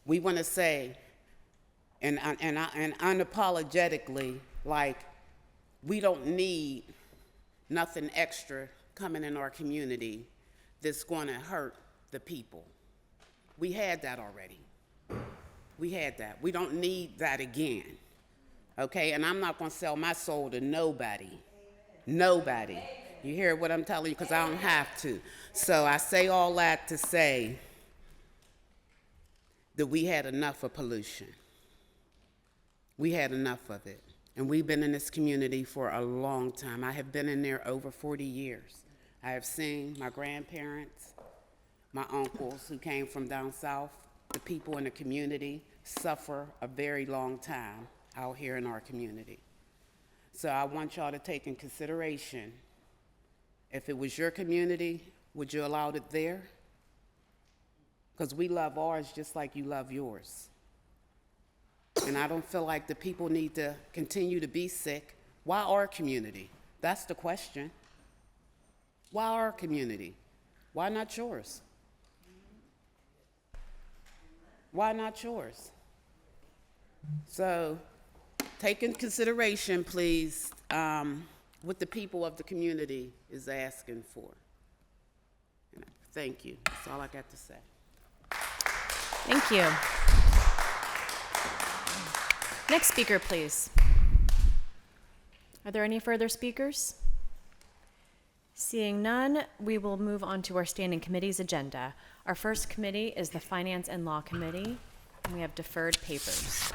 Speaker 17: we want to say, and unapologetically, like, we don't need nothing extra coming in our community that's going to hurt the people. We had that already. We had that. We don't need that again. Okay? And I'm not going to sell my soul to nobody. Nobody. You hear what I'm telling you? Because I don't have to. So I say all that to say that we had enough of pollution. We had enough of it. And we've been in this community for a long time. I have been in there over 40 years. I have seen my grandparents, my uncles who came from down south, the people in the community suffer a very long time out here in our community. So I want y'all to take in consideration, if it was your community, would you allow it there? Because we love ours just like you love yours. And I don't feel like the people need to continue to be sick. Why our community? That's the question. Why our community? Why not yours? Why not yours? So take in consideration, please, what the people of the community is asking for. And thank you. That's all I got to say.
Speaker 1: Thank you. Next speaker, please. Are there any further speakers? Seeing none, we will move on to our standing committees agenda. Our first committee is the Finance and Law Committee, and we have deferred papers.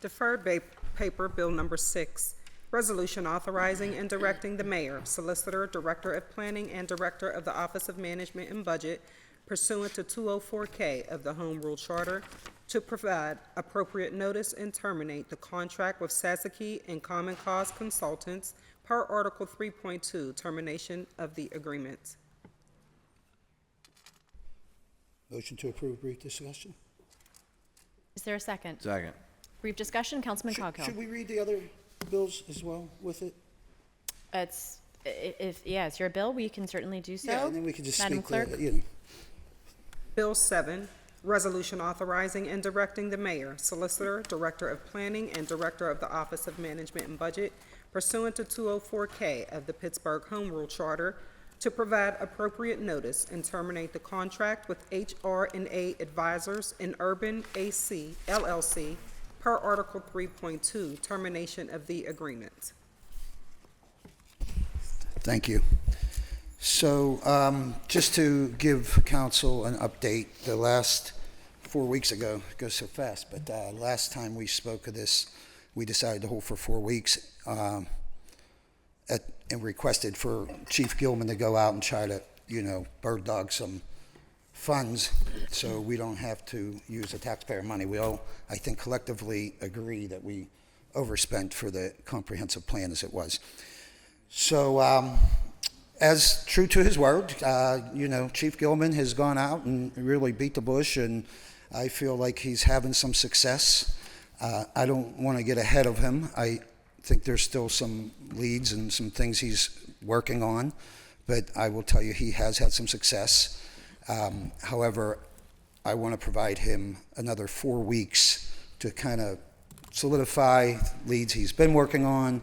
Speaker 2: Deferred paper, Bill number 6, resolution authorizing and directing the mayor, solicitor, director of planning, and director of the Office of Management and Budget pursuant to 204K of the Home Rule Charter to provide appropriate notice and terminate the contract with Sasaki and Common Cause Consultants per Article 3.2, termination of the agreement.
Speaker 18: Motion to approve, brief discussion.
Speaker 1: Is there a second?
Speaker 19: Second.
Speaker 1: Brief discussion, Councilman Coghill.
Speaker 18: Should we read the other bills as well with it?
Speaker 1: It's your bill, we can certainly do so.
Speaker 18: Yeah, and then we can just
Speaker 1: Madam
Speaker 18: speak
Speaker 1: Clerk.
Speaker 18: to it, you know.
Speaker 2: Bill 7, resolution authorizing and directing the mayor, solicitor, director of planning, and director of the Office of Management and Budget pursuant to 204K of the Pittsburgh Home Rule Charter to provide appropriate notice and terminate the contract with HR&A Advisors and Urban AC LLC per Article 3.2, termination of the agreement.
Speaker 18: Thank you. So just to give council an update, the last 4 weeks ago, it goes so fast, but last time we spoke of this, we decided to hold for 4 weeks and requested for Chief Gilman to go out and try to, bird dog some funds, so we don't have to use the taxpayer money. We all, I think, collectively agree that we overspent for the comprehensive plan as it was. So, as true to his word, Chief Gilman has gone out and really beat the bush, and I feel like he's having some success. I don't want to get ahead of him. I think there's still some leads and some things he's working on, but I will tell you he has had some success. However, I want to provide him another 4 weeks to kind of solidify leads he's been working on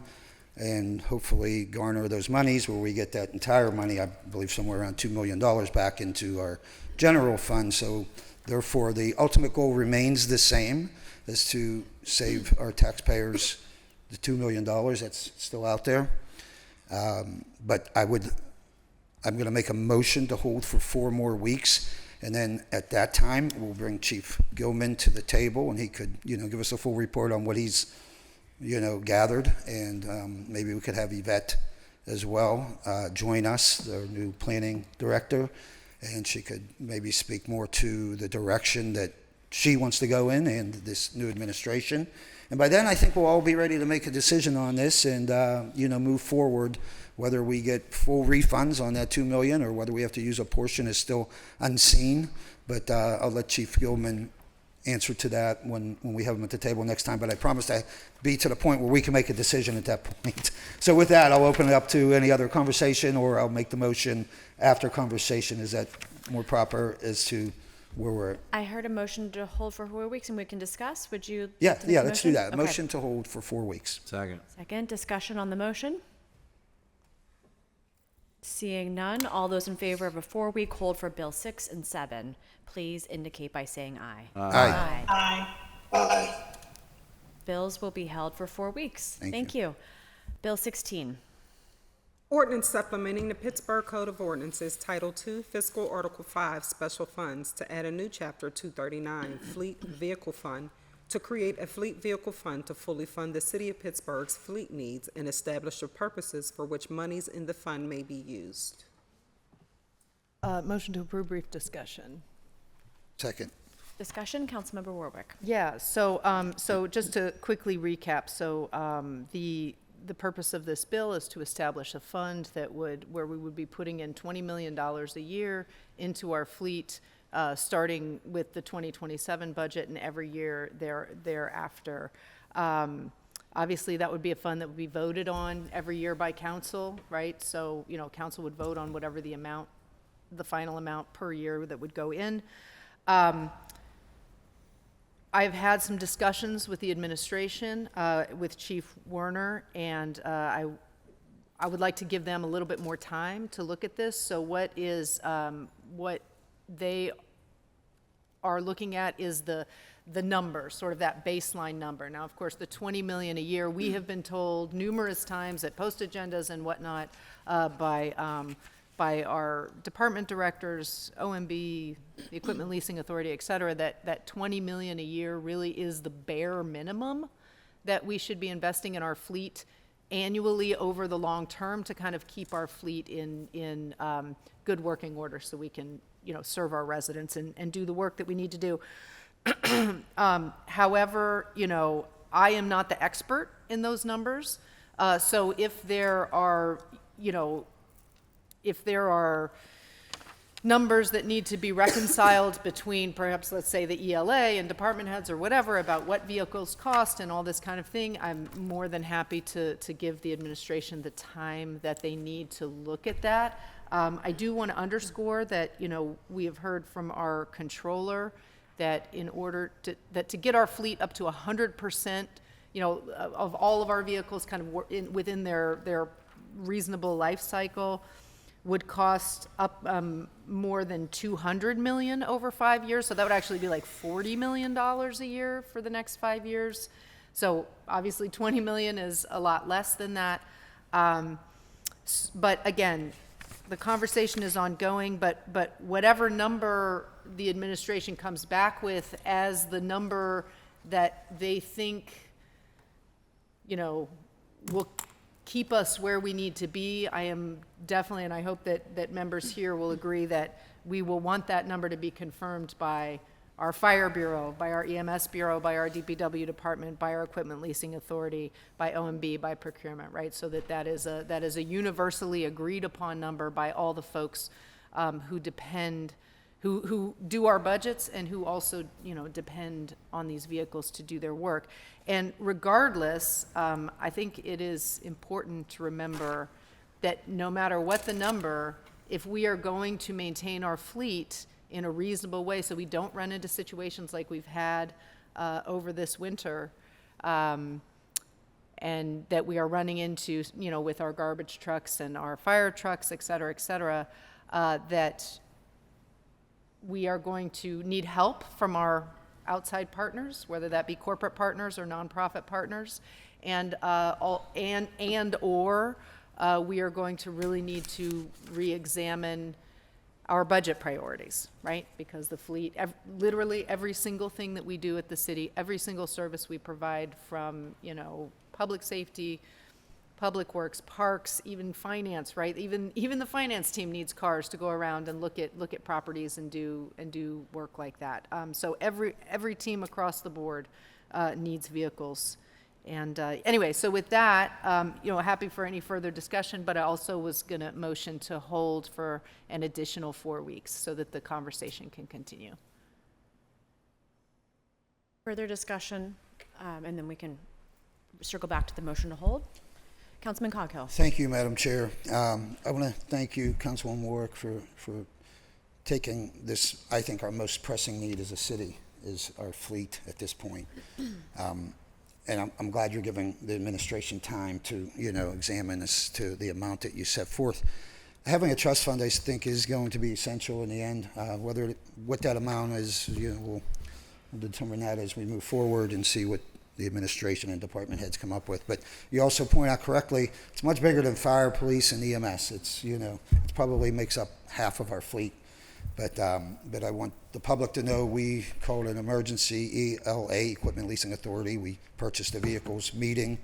Speaker 18: and hopefully garner those monies where we get that entire money, I believe somewhere around $2 million back into our general fund. So therefore, the ultimate goal remains the same, is to save our taxpayers the $2 million that's still out there. But I'm going to make a motion to hold for 4 more weeks, and then at that time, we'll bring Chief Gilman to the table, and he could, give us a full report on what he's, gathered, and maybe we could have Yvette as well join us, the new planning director, and she could maybe speak more to the direction that she wants to go in and this new administration. And by then, I think we'll all be ready to make a decision on this and, move forward. Whether we get full refunds on that $2 million or whether we have to use a portion is still unseen. But I'll let Chief Gilman answer to that when we have him at the table next time. But I promise to be to the point where we can make a decision at that point. So with that, I'll open it up to any other conversation, or I'll make the motion after conversation. Is that more proper as to where we're at?
Speaker 1: I heard a motion to hold for 4 weeks, and we can discuss. Would you?
Speaker 18: Yeah,
Speaker 1: like to make a
Speaker 18: let's do
Speaker 1: motion?
Speaker 18: that.
Speaker 1: Okay.
Speaker 18: Motion to hold for 4 weeks.
Speaker 1: Second, discussion on the motion. Seeing none, all those in favor of a 4-week hold for Bill 6 and 7, please indicate by saying aye.
Speaker 18: Aye.
Speaker 1: Aye.
Speaker 4: Aye.
Speaker 1: Bills will be held for 4 weeks.
Speaker 18: Thank
Speaker 1: you. Bill 16.
Speaker 2: Ordinance supplementing the Pittsburgh Code of Ordinances, Title II, Fiscal Article 5, Special Funds, to add a new Chapter 239, Fleet Vehicle Fund, to create a fleet vehicle fund to fully fund the City of Pittsburgh's fleet needs and establish the purposes for which monies in the fund may be used.
Speaker 19: Motion to approve, brief discussion.
Speaker 18: Second.
Speaker 1: Discussion, Councilmember Warwick.
Speaker 19: Yeah, so just to quickly recap, the purpose of this bill is to establish a fund where we would be putting in $20 million a year into our fleet, starting with the 2027 budget and every year thereafter. Obviously, that would be a fund that would be voted on every year by council, right? So, council would vote on whatever the final amount per year that would go in. I've had some discussions with the administration, with Chief Werner, and I would like to give them a little bit more time to look at this. So what they are looking at is the number, sort of that baseline number. Now, of course, the $20 million a year, we have been told numerous times at post agendas and whatnot by our department directors, OMB, the Equipment Leasing Authority, et cetera, that $20 million a year really is the bare minimum that we should be investing in our fleet annually over the long term to kind of keep our fleet in good working order so we can, serve our residents and do the work that we need to do. However, I am not the expert in those numbers. So if there are numbers that need to be reconciled between perhaps, let's say, the ELA and department heads or whatever about what vehicles cost and all this kind of thing, I'm more than happy to give the administration the time that they need to look at that. I do want to underscore that, we have heard from our controller that in order to get our fleet up to 100%, of all of our vehicles kind of within their reasonable life cycle, would cost up more than $200 million over 5 years. So that would actually be like $40 million a year for the next 5 years. So obviously 20 million is a lot less than that. But again, the conversation is ongoing, but whatever number the administration comes back with as the number that they think, will keep us where we need to be. I am definitely, and I hope that members here will agree that we will want that number to be confirmed by our Fire Bureau, by our EMS Bureau, by our DPW department, by our Equipment Leasing Authority, by OMB, by procurement, right? So that is a universally agreed upon number by all the folks who depend, who do our budgets and who also, depend on these vehicles to do their work. And regardless, I think it is important to remember that no matter what the number, if we are going to maintain our fleet in a reasonable way so we don't run into situations like we've had over this winter, and that we are running into, with our garbage trucks and our fire trucks, et cetera, that we are going to need help from our outside partners, whether that be corporate partners or nonprofit partners, and we are going to really need to re-examine our budget priorities, right? Because the fleet, literally every single thing that we do at the city, every single service we provide, from, public safety, public works, parks, even finance, right? Even the finance team needs cars to go around and look at properties and do work like that. So every team across the board needs vehicles. And anyway, so with that, happy for any further discussion, but I also was going to motion to hold for an additional 4 weeks so that the conversation can continue.
Speaker 1: Further discussion, and then we can circle back to the motion to hold. Councilman Coghill.
Speaker 18: Thank you, Madam Chair. I want to thank you, Councilwoman Warwick, for taking this, I think our most pressing need as a city is our fleet at this point. And I'm glad you're giving the administration time to, examine this to the amount that you set forth. Having a trust fund, I think, is going to be essential in the end. What that amount is, we'll determine that as we move forward and see what the administration and department heads come up with. But you also point out correctly, it's much bigger than fire, police, and EMS. It's, it probably makes up half of our fleet. But I want the public to know we called an emergency ELA, Equipment Leasing Authority. We purchased the vehicles meeting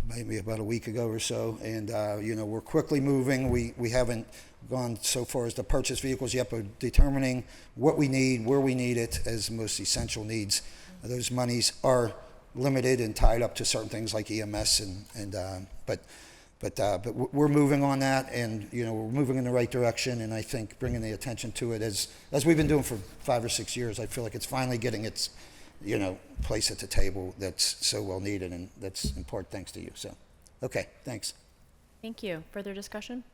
Speaker 18: maybe about a week ago or so. And, we're quickly moving. We haven't gone so far as to purchase vehicles yet, but determining what we need, where we need it as the most essential needs. Those monies are limited and tied up to certain things like EMS, but we're moving on that, and we're moving in the right direction. And I think bringing the attention to it as we've been doing for 5 or 6 years, I feel like it's finally getting its place at the table that's so well needed, and that's in part thanks to you. So, okay, thanks.
Speaker 1: Thank you. Further discussion?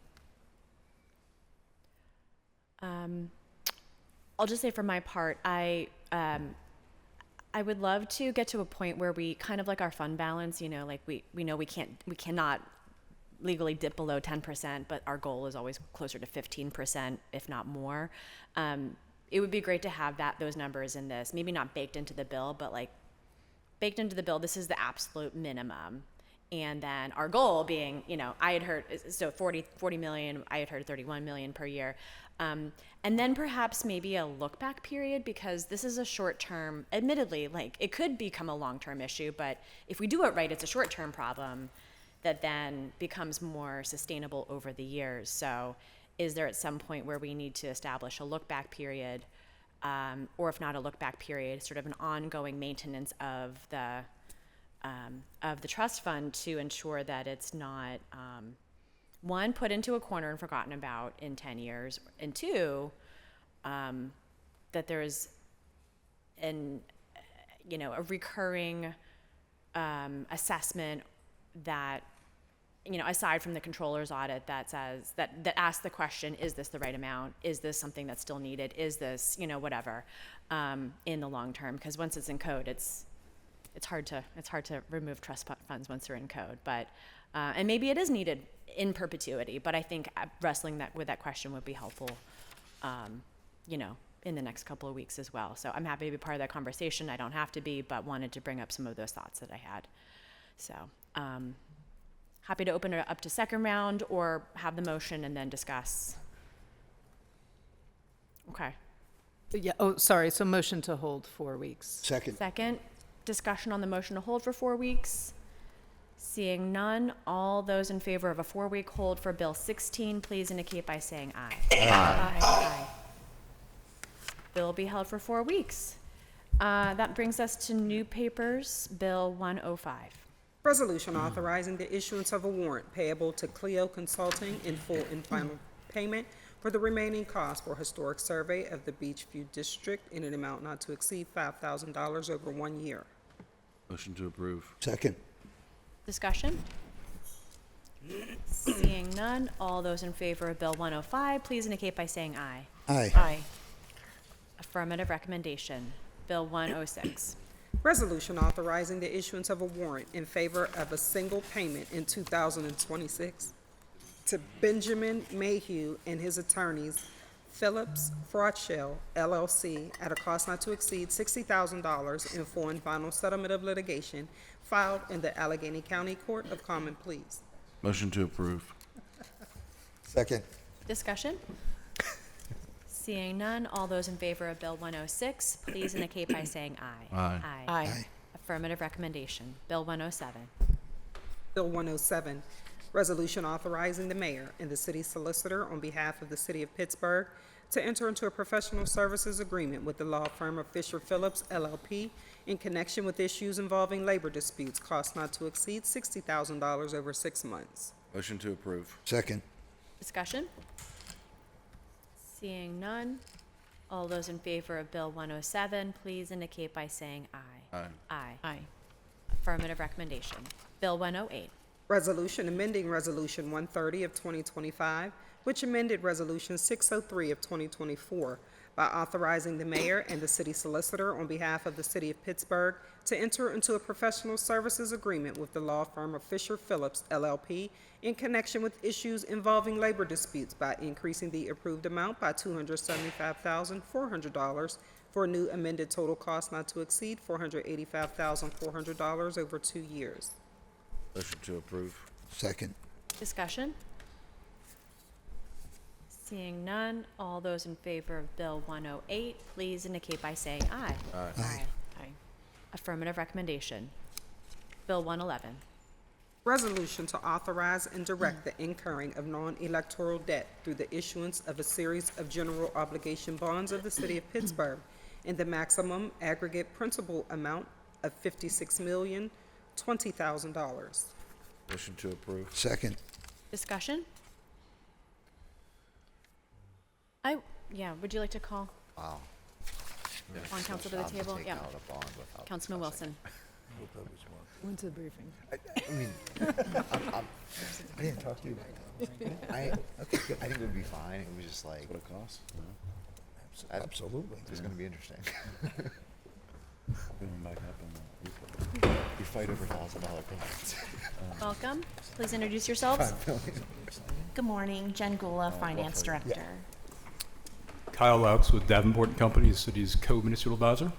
Speaker 1: I'll just say for my part, I would love to get to a point where we kind of like our fund balance, we know we cannot legally dip below 10%, but our goal is always closer to 15%, if not more. It would be great to have those numbers in this, maybe not baked into the bill, but like baked into the bill, this is the absolute minimum. And then our goal being, I had heard, so 40 million, I had heard 31 million per year. And then perhaps maybe a look back period, because this is a short term, admittedly, like it could become a long-term issue, but if we do it right, it's a short-term problem that then becomes more sustainable over the years. So is there at some point where we need to establish a look back period, or if not a look back period, sort of an ongoing maintenance of the trust fund to ensure that it's not, one, put into a corner and forgotten about in 10 years, and two, that there's a recurring assessment that, aside from the controller's audit that says, that asks the question, is this the right amount? Is this something that's still needed? Is this, whatever, in the long term? Because once it's in code, it's hard to remove trust funds once they're in code. But and maybe it is needed in perpetuity, but I think wrestling with that question would be helpful, in the next couple of weeks as well. So I'm happy to be part of that conversation. I don't have to be, but wanted to bring up some of those thoughts that I had. So happy to open it up to second round or have the motion and then discuss. Okay.
Speaker 19: Yeah. Oh, sorry. So motion to hold 4 weeks.
Speaker 18: Second.
Speaker 1: Discussion on the motion to hold for 4 weeks. Seeing none, all those in favor of a 4-week hold for Bill 16, please indicate by saying aye. Aye. Bill will be held for 4 weeks. That brings us to new papers, Bill 105.
Speaker 2: Resolution authorizing the issuance of a warrant payable to Clio Consulting in full and final payment for the remaining cost for historic survey of the Beachview District in an amount not to exceed $5,000 over 1 year.
Speaker 20: Motion to approve.
Speaker 18: Second.
Speaker 1: Discussion? Seeing none, all those in favor of Bill 105, please indicate by saying aye.
Speaker 18: Aye.
Speaker 1: Affirmative recommendation. Bill 106.
Speaker 2: Resolution authorizing the issuance of a warrant in favor of a single payment in 2026 to Benjamin Mayhew and his attorneys, Phillips Fraudshell, LLC, at a cost not to exceed $60,000 in full and final settlement of litigation filed in the Allegheny County Court of Common Pleas.
Speaker 20: Motion to approve.
Speaker 18: Second.
Speaker 1: Discussion? Seeing none, all those in favor of Bill 106, please indicate by saying aye.
Speaker 20: Aye.
Speaker 19: Aye.
Speaker 1: Affirmative recommendation. Bill 107.
Speaker 2: Bill 107, resolution authorizing the mayor and the city solicitor on behalf of the city of Pittsburgh to enter into a professional services agreement with the law firm of Fisher Phillips LLP in connection with issues involving labor disputes, cost not to exceed $60,000 over 6 months.
Speaker 20: Motion to approve.
Speaker 18: Second.
Speaker 1: Discussion? Seeing none, all those in favor of Bill 107, please indicate by saying aye.
Speaker 20: Aye.
Speaker 1: Aye. Affirmative recommendation. Bill 108.
Speaker 2: Resolution amending Resolution 130 of 2025, which amended Resolution 603 of 2024 by authorizing the mayor and the city solicitor on behalf of the city of Pittsburgh to enter into a professional services agreement with the law firm of Fisher Phillips LLP in connection with issues involving labor disputes by increasing the approved amount by $275,400 for a new amended total cost not to exceed $485,400 over 2 years.
Speaker 20: Motion to approve.
Speaker 18: Second.
Speaker 1: Discussion? Seeing none, all those in favor of Bill 108, please indicate by saying aye.
Speaker 18: Aye.
Speaker 1: Aye. Affirmative recommendation. Bill 111.
Speaker 2: Resolution to authorize and direct the incurring of non-electoral debt through the issuance of a series of general obligation bonds of the city of Pittsburgh in the maximum aggregate principal amount of $56,020,000.
Speaker 20: Motion to approve.
Speaker 18: Second.
Speaker 1: Discussion? Would you like to call
Speaker 21: Wow.
Speaker 1: on council to the table? Yeah. Councilman Wilson.
Speaker 19: Went to the briefing.
Speaker 21: I didn't talk to you. Okay, good. I think it would be fine. It was just like.
Speaker 20: What it costs?
Speaker 21: Absolutely. It's going to be interesting. You fight over $1,000 payments.
Speaker 1: Welcome. Please introduce yourselves.
Speaker 22: Good morning, Jen Gula, Finance Director.
Speaker 23: Kyle Laux with Davenport & Company, the city's co-municipal advisor.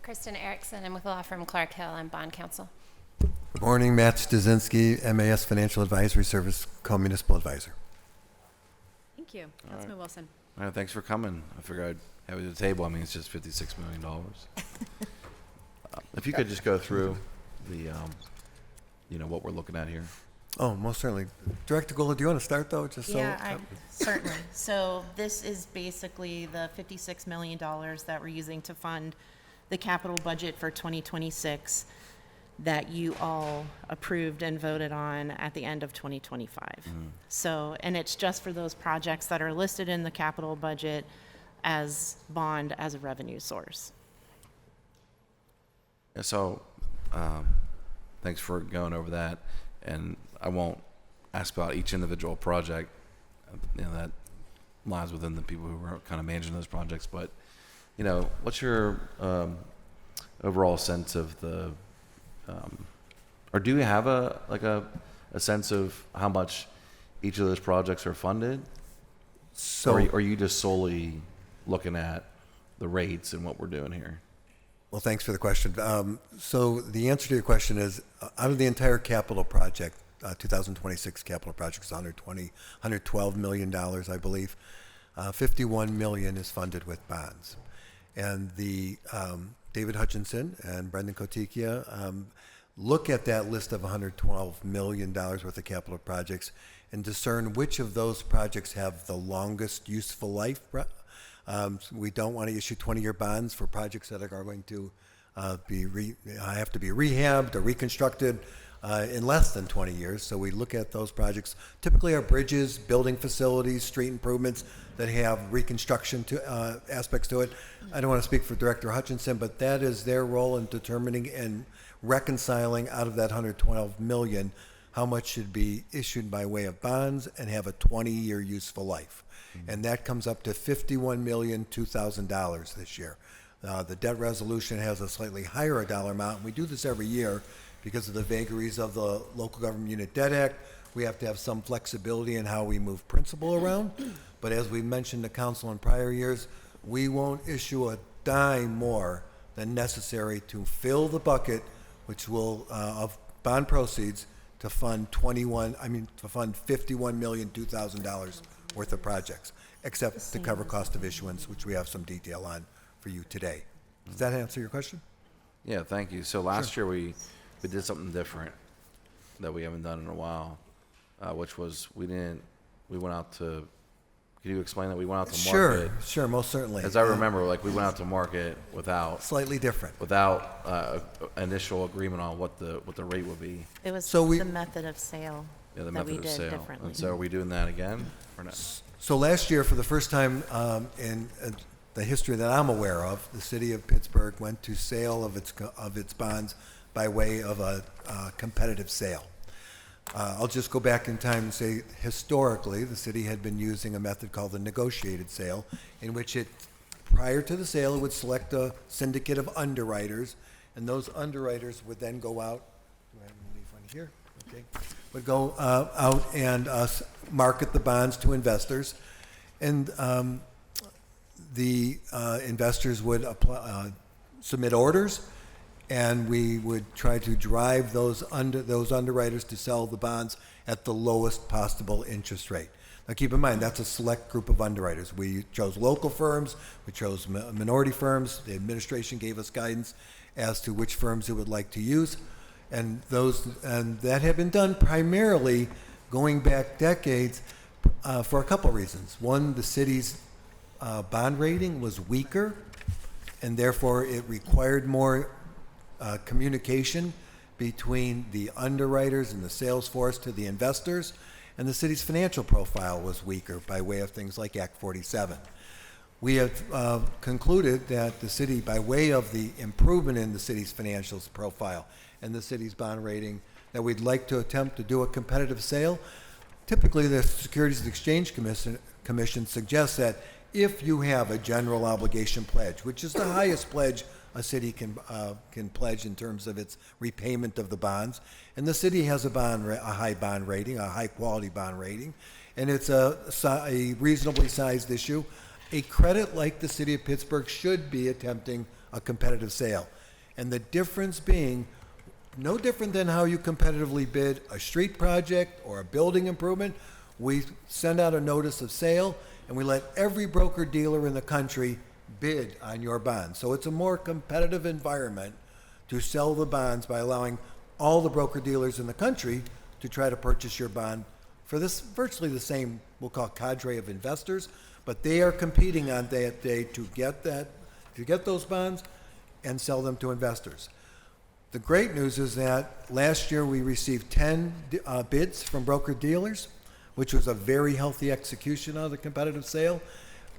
Speaker 24: Kristen Erickson. I'm with the law firm Clark Hill. I'm bond counsel.
Speaker 25: Good morning, Matt Stasinski, MAS Financial Advisory Service, co-municipal advisor.
Speaker 1: Thank you. Councilman Wilson.
Speaker 20: All right, thanks for coming. I figured I'd have you at the table. I mean, it's just $56 million. If you could just go through the, what we're looking at here.
Speaker 25: Oh, most certainly. Director Gula, do you want to start, though?
Speaker 22: Certainly. So this is basically the $56 million that we're using to fund the capital budget for 2026 that you all approved and voted on at the end of 2025. So, and it's just for those projects that are listed in the capital budget as bond as a revenue source.
Speaker 20: Yeah, so thanks for going over that. And I won't ask about each individual project. That lies within the people who are kind of managing those projects. But, what's your overall sense of the, or do you have a sense of how much each of those projects are funded?
Speaker 25: So,
Speaker 20: or are you just solely looking at the rates and what we're doing here?
Speaker 25: Well, thanks for the question. So the answer to your question is, out of the entire capital project, 2026 capital project is $112 million, I believe. 51 million is funded with bonds. And the David Hutchinson and Brendan Kotikia look at that list of $112 million worth of capital projects and discern which of those projects have the longest useful life. We don't want to issue 20-year bonds for projects that are going to have to be rehabbed or reconstructed in less than 20 years. So we look at those projects. Typically our bridges, building facilities, street improvements that have reconstruction aspects to it. I don't want to speak for Director Hutchinson, but that is their role in determining and reconciling out of that $112 million how much should be issued by way of bonds and have a 20-year useful life. And that comes up to $51,002,000 this year. The debt resolution has a slightly higher dollar amount. We do this every year because of the vagaries of the Local Government Unit Debt Act. We have to have some flexibility in how we move principal around. But as we mentioned to council in prior years, we won't issue a dime more than necessary to fill the bucket, which will of bond proceeds to fund $51,002,000 worth of projects, except to cover cost of issuance, which we have some detail on for you today. Does that answer your question?
Speaker 20: Yeah, thank you. So last year we did something different that we haven't done in a while, which was we went out to. Can you explain that we went out to market?
Speaker 25: Sure, most certainly.
Speaker 20: As I remember, like we went out to market without
Speaker 25: slightly different,
Speaker 20: without initial agreement on what the rate would be.
Speaker 22: It was
Speaker 25: So
Speaker 22: the method of sale
Speaker 20: Yeah, the
Speaker 22: that we
Speaker 20: method of
Speaker 22: did
Speaker 20: sale.
Speaker 22: differently.
Speaker 20: And so are we doing that again or not?
Speaker 25: So last year, for the first time in the history that I'm aware of, the city of Pittsburgh went to sale of its bonds by way of a competitive sale. I'll just go back in time and say, historically, the city had been using a method called the negotiated sale, in which prior to the sale, it would select a syndicate of underwriters, and those underwriters would then go out. Do I have any leaf on here? Okay. Would go out and market the bonds to investors, and the investors would submit orders, and we would try to drive those underwriters to sell the bonds at the lowest possible interest rate. Now keep in mind, that's a select group of underwriters. We chose local firms, we chose minority firms. The administration gave us guidance as to which firms it would like to use, and that had been done primarily going back decades for a couple reasons. One, the city's bond rating was weaker, and therefore it required more communication between the underwriters and the sales force to the investors, and the city's financial profile was weaker by way of things like Act 47. We have concluded that the city, by way of the improvement in the city's financials profile and the city's bond rating, that we'd like to attempt to do a competitive sale. Typically, the Securities and Exchange Commission suggests that if you have a general obligation pledge, which is the highest pledge a city can pledge in terms of its repayment of the bonds, and the city has a high bond rating, a high quality bond rating, and it's a reasonably sized issue. A credit like the city of Pittsburgh should be attempting a competitive sale, and the difference being no different than how you competitively bid a street project or a building improvement. We send out a notice of sale, and we let every broker dealer in the country bid on your bonds. So it's a more competitive environment to sell the bonds by allowing all the broker dealers in the country to try to purchase your bond for this virtually the same, we'll call cadre of investors, but they are competing on that day to get those bonds and sell them to investors. The great news is that last year we received 10 bids from broker dealers, which was a very healthy execution of the competitive sale.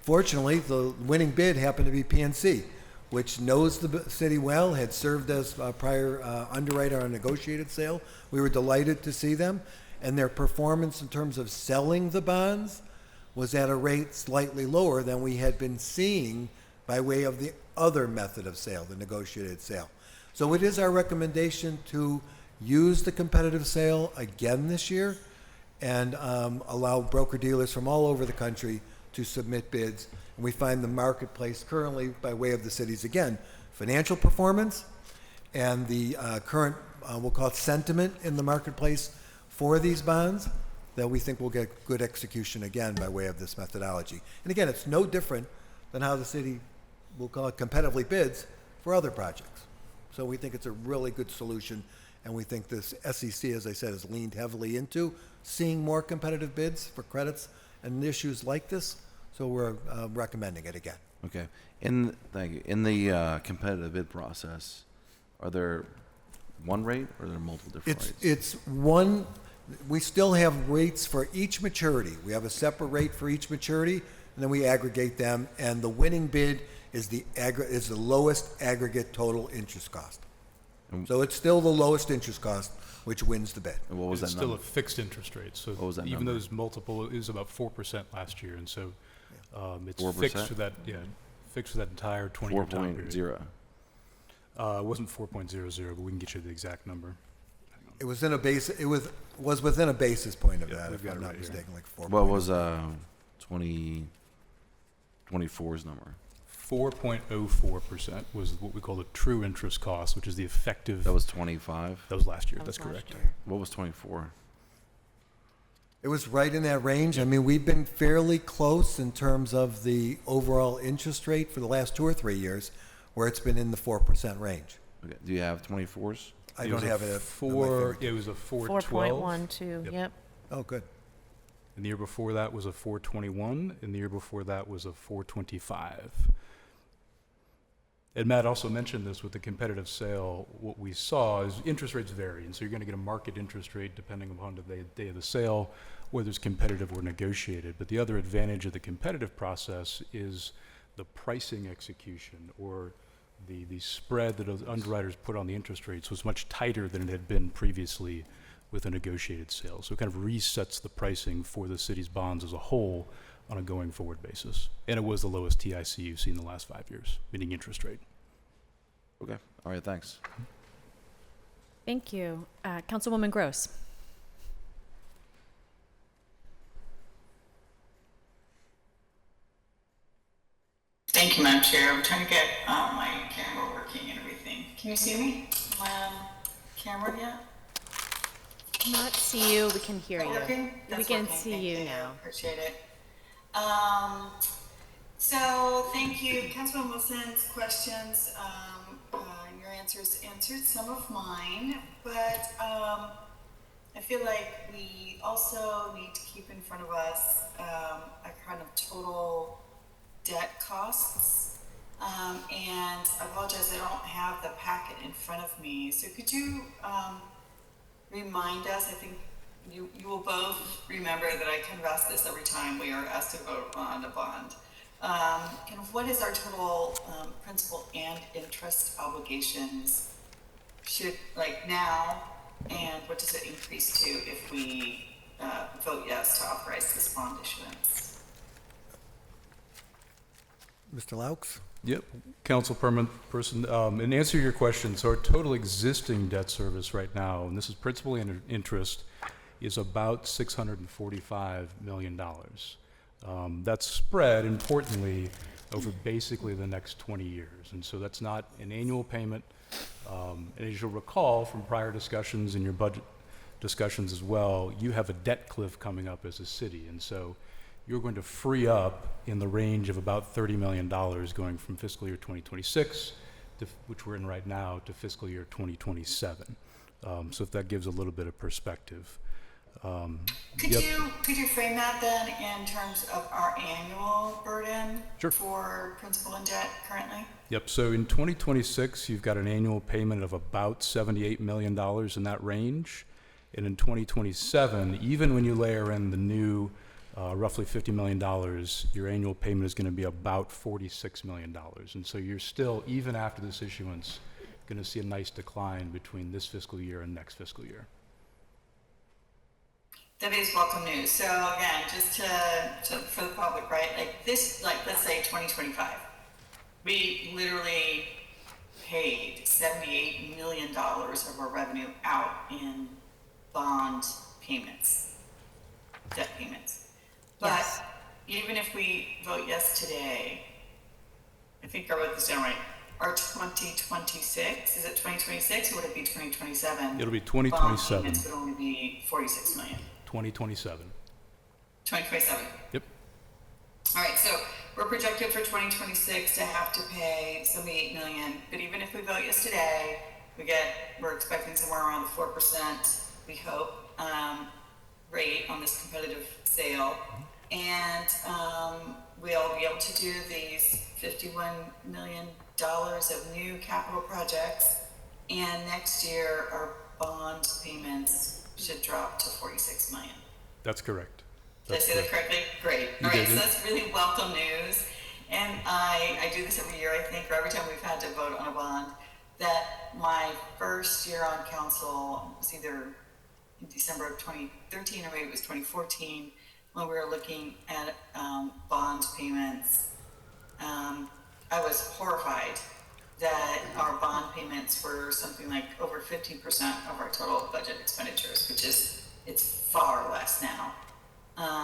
Speaker 25: Fortunately, the winning bid happened to be PNC, which knows the city well, had served as a prior underwriter on a negotiated sale. We were delighted to see them, and their performance in terms of selling the bonds was at a rate slightly lower than we had been seeing by way of the other method of sale, the negotiated sale. So it is our recommendation to use the competitive sale again this year and allow broker dealers from all over the country to submit bids. And we find the marketplace currently, by way of the city's, again, financial performance and the current, we'll call it sentiment in the marketplace for these bonds, that we think will get good execution again by way of this methodology. And again, it's no different than how the city, we'll call it competitively bids for other projects. So we think it's a really good solution And we think this SEC, as I said, has leaned heavily into seeing more competitive bids for credits and issues like this. So we're recommending it again.
Speaker 20: Okay. Thank you. In the competitive bid process, are there one rate or are there multiple different rates?
Speaker 25: It's one. We still have rates for each maturity. We have a separate rate for each maturity, and then we aggregate them. And the winning bid is the lowest aggregate total interest cost. So it's still the lowest interest cost, which wins the bid.
Speaker 20: And what was
Speaker 23: It's
Speaker 20: that
Speaker 23: still
Speaker 20: number?
Speaker 23: a fixed interest rate. So
Speaker 20: What was that
Speaker 23: even
Speaker 20: number?
Speaker 23: though there's multiple, it was about 4% last year, and so it's
Speaker 20: 4%?
Speaker 23: fixed for that. Yeah, fixed for that entire 20-year time period.
Speaker 20: 4.0.
Speaker 23: It wasn't 4.00, but we can get you the exact number.
Speaker 25: It was in a base. It was within a basis point of
Speaker 23: Yeah,
Speaker 25: that,
Speaker 23: we've
Speaker 25: if
Speaker 23: got
Speaker 25: I'm
Speaker 23: it
Speaker 25: not
Speaker 23: right here.
Speaker 25: mistaken, like 4.
Speaker 20: What was 2024's number?
Speaker 23: 4.04% was what we call the true interest cost, which is the effective.
Speaker 20: That was 25.
Speaker 23: That was last year.
Speaker 22: That was
Speaker 23: That's
Speaker 22: last
Speaker 23: correct.
Speaker 22: year.
Speaker 20: What was 24?
Speaker 25: It was right in that range. I mean, we've been fairly close in terms of the overall interest rate for the last 2 or 3 years, where it's been in the 4% range.
Speaker 20: Okay. Do you have 24s?
Speaker 25: I
Speaker 23: It
Speaker 25: don't
Speaker 23: was a
Speaker 25: have it.
Speaker 23: It was a 4.12.
Speaker 22: 4.12,
Speaker 23: Yep.
Speaker 22: yep.
Speaker 25: Oh, good.
Speaker 23: And the year before that was a 4.21, and the year before that was a 4.25. And Matt also mentioned this with the competitive sale. What we saw is interest rates vary, and so you're going to get a market interest rate depending upon the day of the sale, whether it's competitive or negotiated. But the other advantage of the competitive process is the pricing execution, or the spread that those underwriters put on the interest rates was much tighter than it had been previously with a negotiated sale. So it kind of resets the pricing for the city's bonds as a whole on a going forward basis. And it was the lowest TIC you've seen in the last 5 years, meaning interest rate.
Speaker 20: Okay. All right. Thanks.
Speaker 1: Thank you. Councilwoman Gross.
Speaker 3: Thank you, Madam Chair. I'm trying to get my camera working and everything. Can you see me? Camera yet?
Speaker 1: Cannot see you. We can hear you.
Speaker 3: Working?
Speaker 1: We
Speaker 3: That's
Speaker 1: can
Speaker 3: working.
Speaker 1: see
Speaker 3: Thank
Speaker 1: you now.
Speaker 3: Appreciate it. So thank you, Councilman Wilson's questions. Your answers answered some of mine, but I feel like we also need to keep in front of us a kind of total debt costs. And I apologize, I don't have the packet in front of me. So could you remind us, I think you will both remember that I kind of ask this every time we are asked to vote on a bond. Kind of what is our total principal and interest obligations now, and what does it increase to if we vote yes to authorize this bond issuance?
Speaker 25: Mr. Laux?
Speaker 23: Yep, council person. In answer to your question, so our total existing debt service right now, and this is principal and interest, is about $645 million. That's spread, importantly, over basically the next 20 years. And so that's not an annual payment. And as you'll recall from prior discussions and your budget discussions as well, you have a debt cliff coming up as a city. And so you're going to free up in the range of about $30 million going from fiscal year 2026, which we're in right now, to fiscal year 2027. So if that gives a little bit of perspective.
Speaker 3: Could you frame that then in terms of our annual burden for principal and debt currently?
Speaker 23: Yep, so in 2026, you've got an annual payment of about $78 million in that range. And in 2027, even when you layer in the new roughly $50 million, your annual payment is going to be about $46 million. And so you're still, even after this issuance, going to see a nice decline between this fiscal year and next fiscal year.
Speaker 3: That is welcome news. So again, just to for the public, right? Like this, let's say 2025, we literally paid $78 million of our revenue out in bond payments, debt payments. But even if we vote yes today, I think I wrote this down right. Our 2026, is it 2026 or would it be 2027?
Speaker 23: It'll be 2027.
Speaker 3: Bond payments would only be $46 million.
Speaker 23: 2027.
Speaker 3: 2027.
Speaker 23: Yep.
Speaker 3: All right, so we're projected for 2026 to have to pay $78 million, but even if we vote yes today, we're expecting somewhere around the 4%, we hope, rate on this competitive sale. And we'll be able to do these $51 million of new capital projects. And next year, our bond payments should drop to $46 million.
Speaker 23: That's correct.
Speaker 3: Did I say that correctly? Great.
Speaker 23: You
Speaker 3: All right,
Speaker 23: did.
Speaker 3: so that's really welcome news. And I do this every year, I think, or every time we've had to vote on a bond, that my first year on council was either in December of 2013 or maybe it was 2014 when we were looking at bond payments. I was horrified that our bond payments were something like over 15% of our total budget expenditures, which is, it's far less now.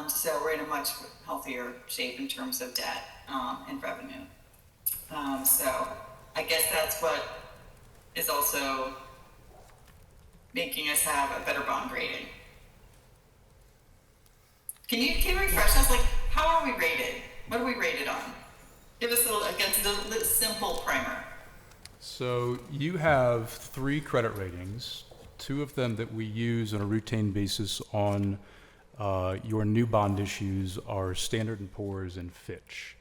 Speaker 3: So we're in a much healthier shape in terms of debt and revenue. So I guess that's what is also making us have a better bond rating. Can you refresh us? Like, how are we rated? What are we rated on? Give us a simple primer.
Speaker 23: So you have 3 credit ratings, 2 of them that we use on a routine basis on your new bond issues are Standard & Poor's and Fitch.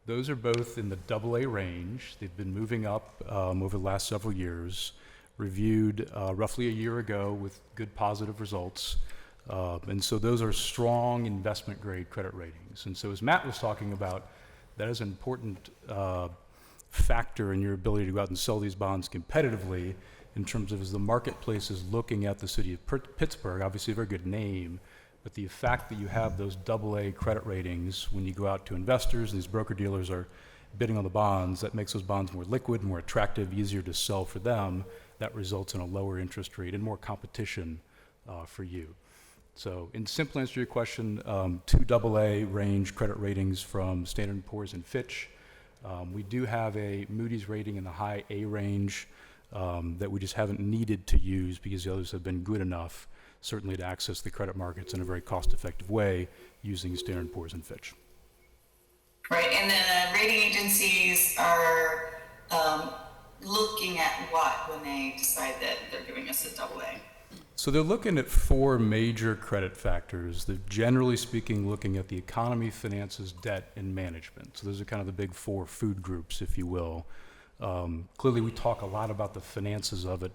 Speaker 23: Those are both in the AA range. They've been moving up over the last several years, reviewed roughly a year ago with good positive results. And so those are strong investment grade credit ratings. And so as Matt was talking about, that is an important factor in your ability to go out and sell these bonds competitively in terms of as the marketplace is looking at the city of Pittsburgh, obviously a very good name, but the fact that you have those AA credit ratings when you go out to investors, these broker dealers are bidding on the bonds, that makes those bonds more liquid, more attractive, easier to sell for them. That results in a lower interest rate and more competition for you. So in simple answer to your question, 2 AA range credit ratings from Standard & Poor's and Fitch. We do have a Moody's rating in the high A range that we just haven't needed to use because the others have been good enough, certainly to access the credit markets in a very cost-effective way using Standard & Poor's and Fitch.
Speaker 3: Right, and the rating agencies are looking at what when they decide that they're giving us a AA?
Speaker 23: So they're looking at 4 major credit factors. They're generally speaking looking at the economy, finances, debt, and management. So those are kind of the big 4 food groups, if you will. Clearly, we talk a lot about the finances of it.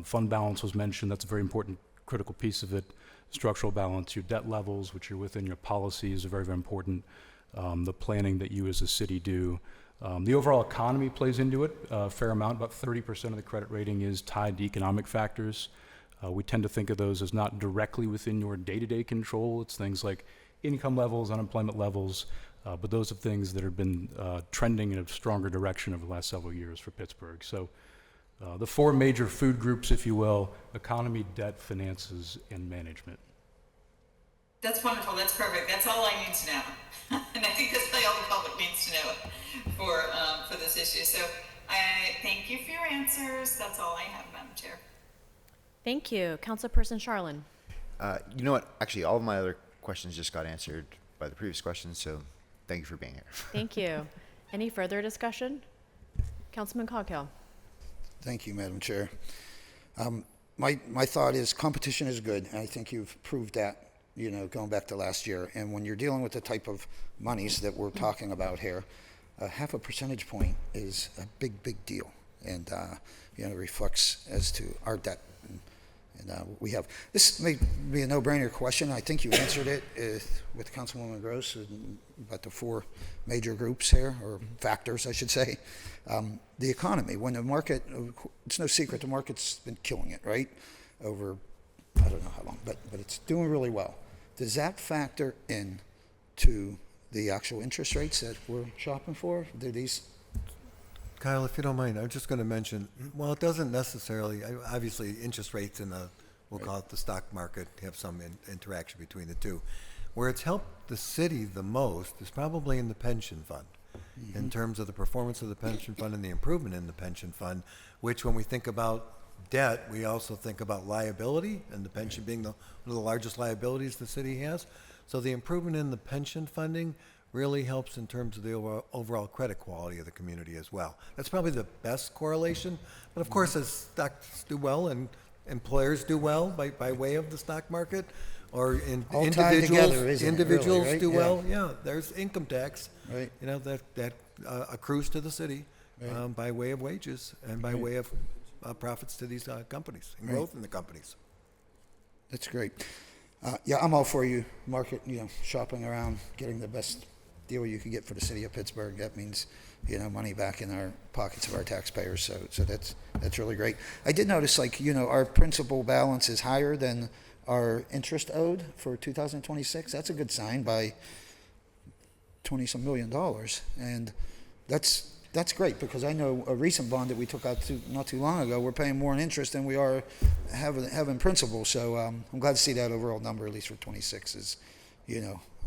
Speaker 23: Fund balance was mentioned. That's a very important, critical piece of it. Structural balance, your debt levels, which are within your policies, are very, very important. The planning that you as a city do. The overall economy plays into it a fair amount. About 30% of the credit rating is tied to economic factors. We tend to think of those as not directly within your day-to-day control. It's things like income levels, unemployment levels, but those are things that have been trending in a stronger direction over the last several years for Pittsburgh. So the 4 major food groups, if you will: economy, debt, finances, and management.
Speaker 3: That's wonderful. That's perfect. That's all I need to know. And I think that's really all the public needs to know for this issue. So I thank you for your answers. That's all I have, Madam Chair.
Speaker 1: Thank you. Councilperson Charlin.
Speaker 21: You know what? Actually, all of my other questions just got answered by the previous questions, so thank you for being here.
Speaker 1: Thank you. Any further discussion? Councilman Coghill.
Speaker 18: Thank you, Madam Chair. My thought is competition is good, and I think you've proved that, you know, going back to last year. And when you're dealing with the type of monies that we're talking about here, 0.5 percentage point is a big, big deal, and you know, reflects as to our debt. And we have, this may be a no-brainer question. I think you answered it with Councilwoman Gross about the 4 major groups here, or factors, I should say. The economy, when the market, it's no secret, the market's been killing it, right? Over, I don't know how long, but it's doing really well. Does that factor in to the actual interest rates that we're shopping for? Do these?
Speaker 25: Kyle, if you don't mind, I'm just going to mention, well, it doesn't necessarily, obviously, interest rates in the, we'll call it the stock market, have some interaction between the two. Where it's helped the city the most is probably in the pension fund, in terms of the performance of the pension fund and the improvement in the pension fund, which when we think about debt, we also think about liability, and the pension being one of the largest liabilities the city has. So the improvement in the pension funding really helps in terms of the overall credit quality of the community as well. That's probably the best correlation. But of course, as stocks do well and employers do well by way of the stock market, or
Speaker 18: All tied together, isn't it,
Speaker 25: individuals
Speaker 18: really, right?
Speaker 25: do
Speaker 18: Yeah.
Speaker 25: well, yeah, there's income tax,
Speaker 18: Right.
Speaker 25: you know, that accrues to the city
Speaker 18: Right.
Speaker 25: by way of wages and by
Speaker 18: Right.
Speaker 25: way of profits to these companies and
Speaker 18: Right.
Speaker 25: growth in the companies.
Speaker 18: That's great. Yeah, I'm all for you, market, shopping around, getting the best deal you can get for the city of Pittsburgh. That means, money back in our pockets of our taxpayers. So that's really great. I did notice, our principal balance is higher than our interest owed for 2026. That's a good sign by $20-some million. And that's great, because I know a recent bond that we took out not too long ago, we're paying more in interest than we are having principal. So I'm glad to see that overall number, at least for 26, is,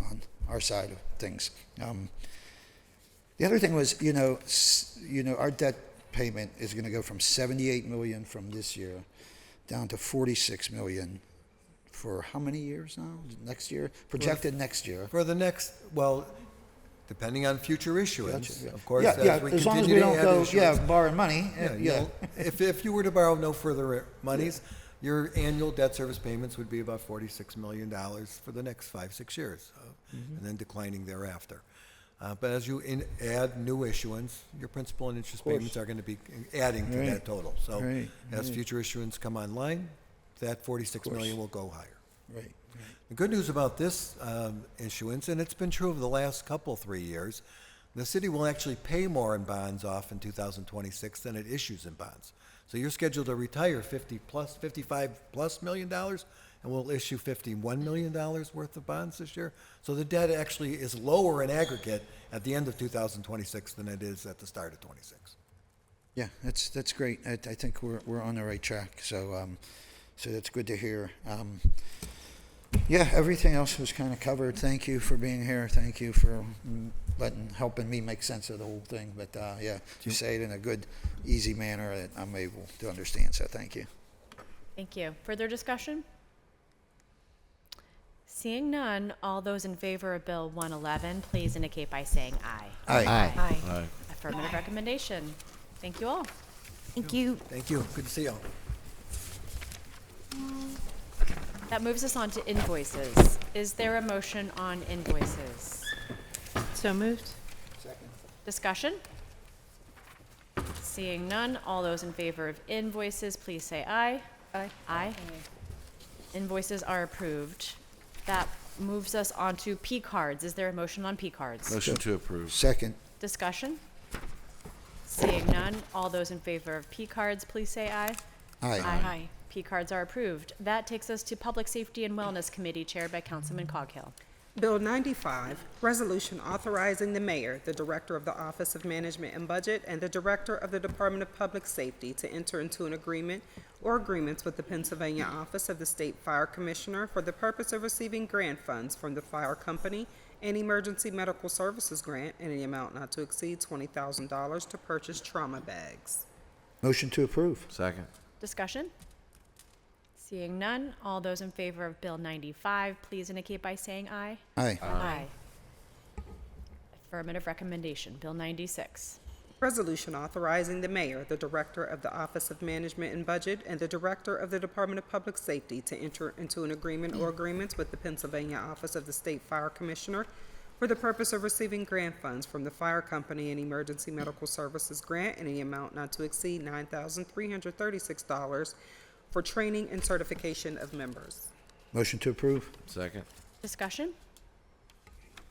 Speaker 18: on our side of things. The other thing was, our debt payment is going to go from $78 million from this year down to $46 million for how many years now? Next year? Projected next year.
Speaker 25: For the next, well, depending on future issuance,
Speaker 18: Gotcha, yeah.
Speaker 25: of course,
Speaker 18: Yeah,
Speaker 25: as we
Speaker 18: as long as
Speaker 25: continue
Speaker 18: we
Speaker 25: to
Speaker 18: don't
Speaker 25: add
Speaker 18: go,
Speaker 25: issuance.
Speaker 18: borrowing money.
Speaker 25: Yeah. If you were to borrow no further monies, your annual debt service payments would be about $46 million for the next 5-6 years, and then declining thereafter. But as you add new issuance, your principal and interest
Speaker 18: course.
Speaker 25: payments are going to be adding to
Speaker 18: Right.
Speaker 25: that total. So
Speaker 18: Right,
Speaker 25: as
Speaker 18: right.
Speaker 25: future issuance come online, that $46 million will go higher.
Speaker 18: Right.
Speaker 25: The good news about this issuance, and it's been true over the last 3 years, the city will actually pay more in bonds off in 2026 than it issues in bonds. So you're scheduled to retire $55+ million, and we'll issue $51 million worth of bonds this year. So the debt actually is lower in aggregate at the end of 2026 than it is at the start of 26.
Speaker 18: Yeah, that's great. I think we're on the right track. So that's good to hear. Yeah, everything else was kind of covered. Thank you for being here. Thank you for helping me make sense of the whole thing. But yeah, you say it in a good, easy manner that I'm able to understand. So thank you.
Speaker 1: Thank you. Further discussion? Seeing none, all those in favor of Bill 111, please indicate by saying aye.
Speaker 18: Aye.
Speaker 1: Aye.
Speaker 20: Aye.
Speaker 1: Affirmative recommendation. Thank you all.
Speaker 22: Thank you.
Speaker 25: Thank you. Good to see y'all.
Speaker 1: That moves us on to invoices. Is there a motion on invoices?
Speaker 19: So moved.
Speaker 1: Discussion? Seeing none, all those in favor of invoices, please say aye.
Speaker 19: Aye.
Speaker 1: Aye. Invoices are approved. That moves us on to P cards. Is there a motion on P cards?
Speaker 20: Motion to approve.
Speaker 18: Second.
Speaker 1: Discussion? Seeing none, all those in favor of P cards, please say aye.
Speaker 18: Aye.
Speaker 1: Aye. P cards are approved. That takes us to Public Safety and Wellness Committee, chaired by Councilman Coghill.
Speaker 2: Bill 95, resolution authorizing the mayor, the director of the Office of Management and Budget, and the director of the Department of Public Safety to enter into an agreement or agreements with the Pennsylvania Office of the State Fire Commissioner for the purpose of receiving grant funds from the fire company and emergency medical services grant in the amount not to exceed $20,000 to purchase trauma bags.
Speaker 18: Motion to approve.
Speaker 20: Second.
Speaker 1: Discussion? Seeing none, all those in favor of Bill 95, please indicate by saying aye.
Speaker 18: Aye.
Speaker 1: Aye. Affirmative recommendation. Bill 96.
Speaker 2: Resolution authorizing the mayor, the director of the Office of Management and Budget, and the director of the Department of Public Safety to enter into an agreement or agreements with the Pennsylvania Office of the State Fire Commissioner for the purpose of receiving grant funds from the fire company and emergency medical services grant in the amount not to exceed $9,336 for training and certification of members.
Speaker 18: Motion to approve.
Speaker 20: Second.
Speaker 1: Discussion?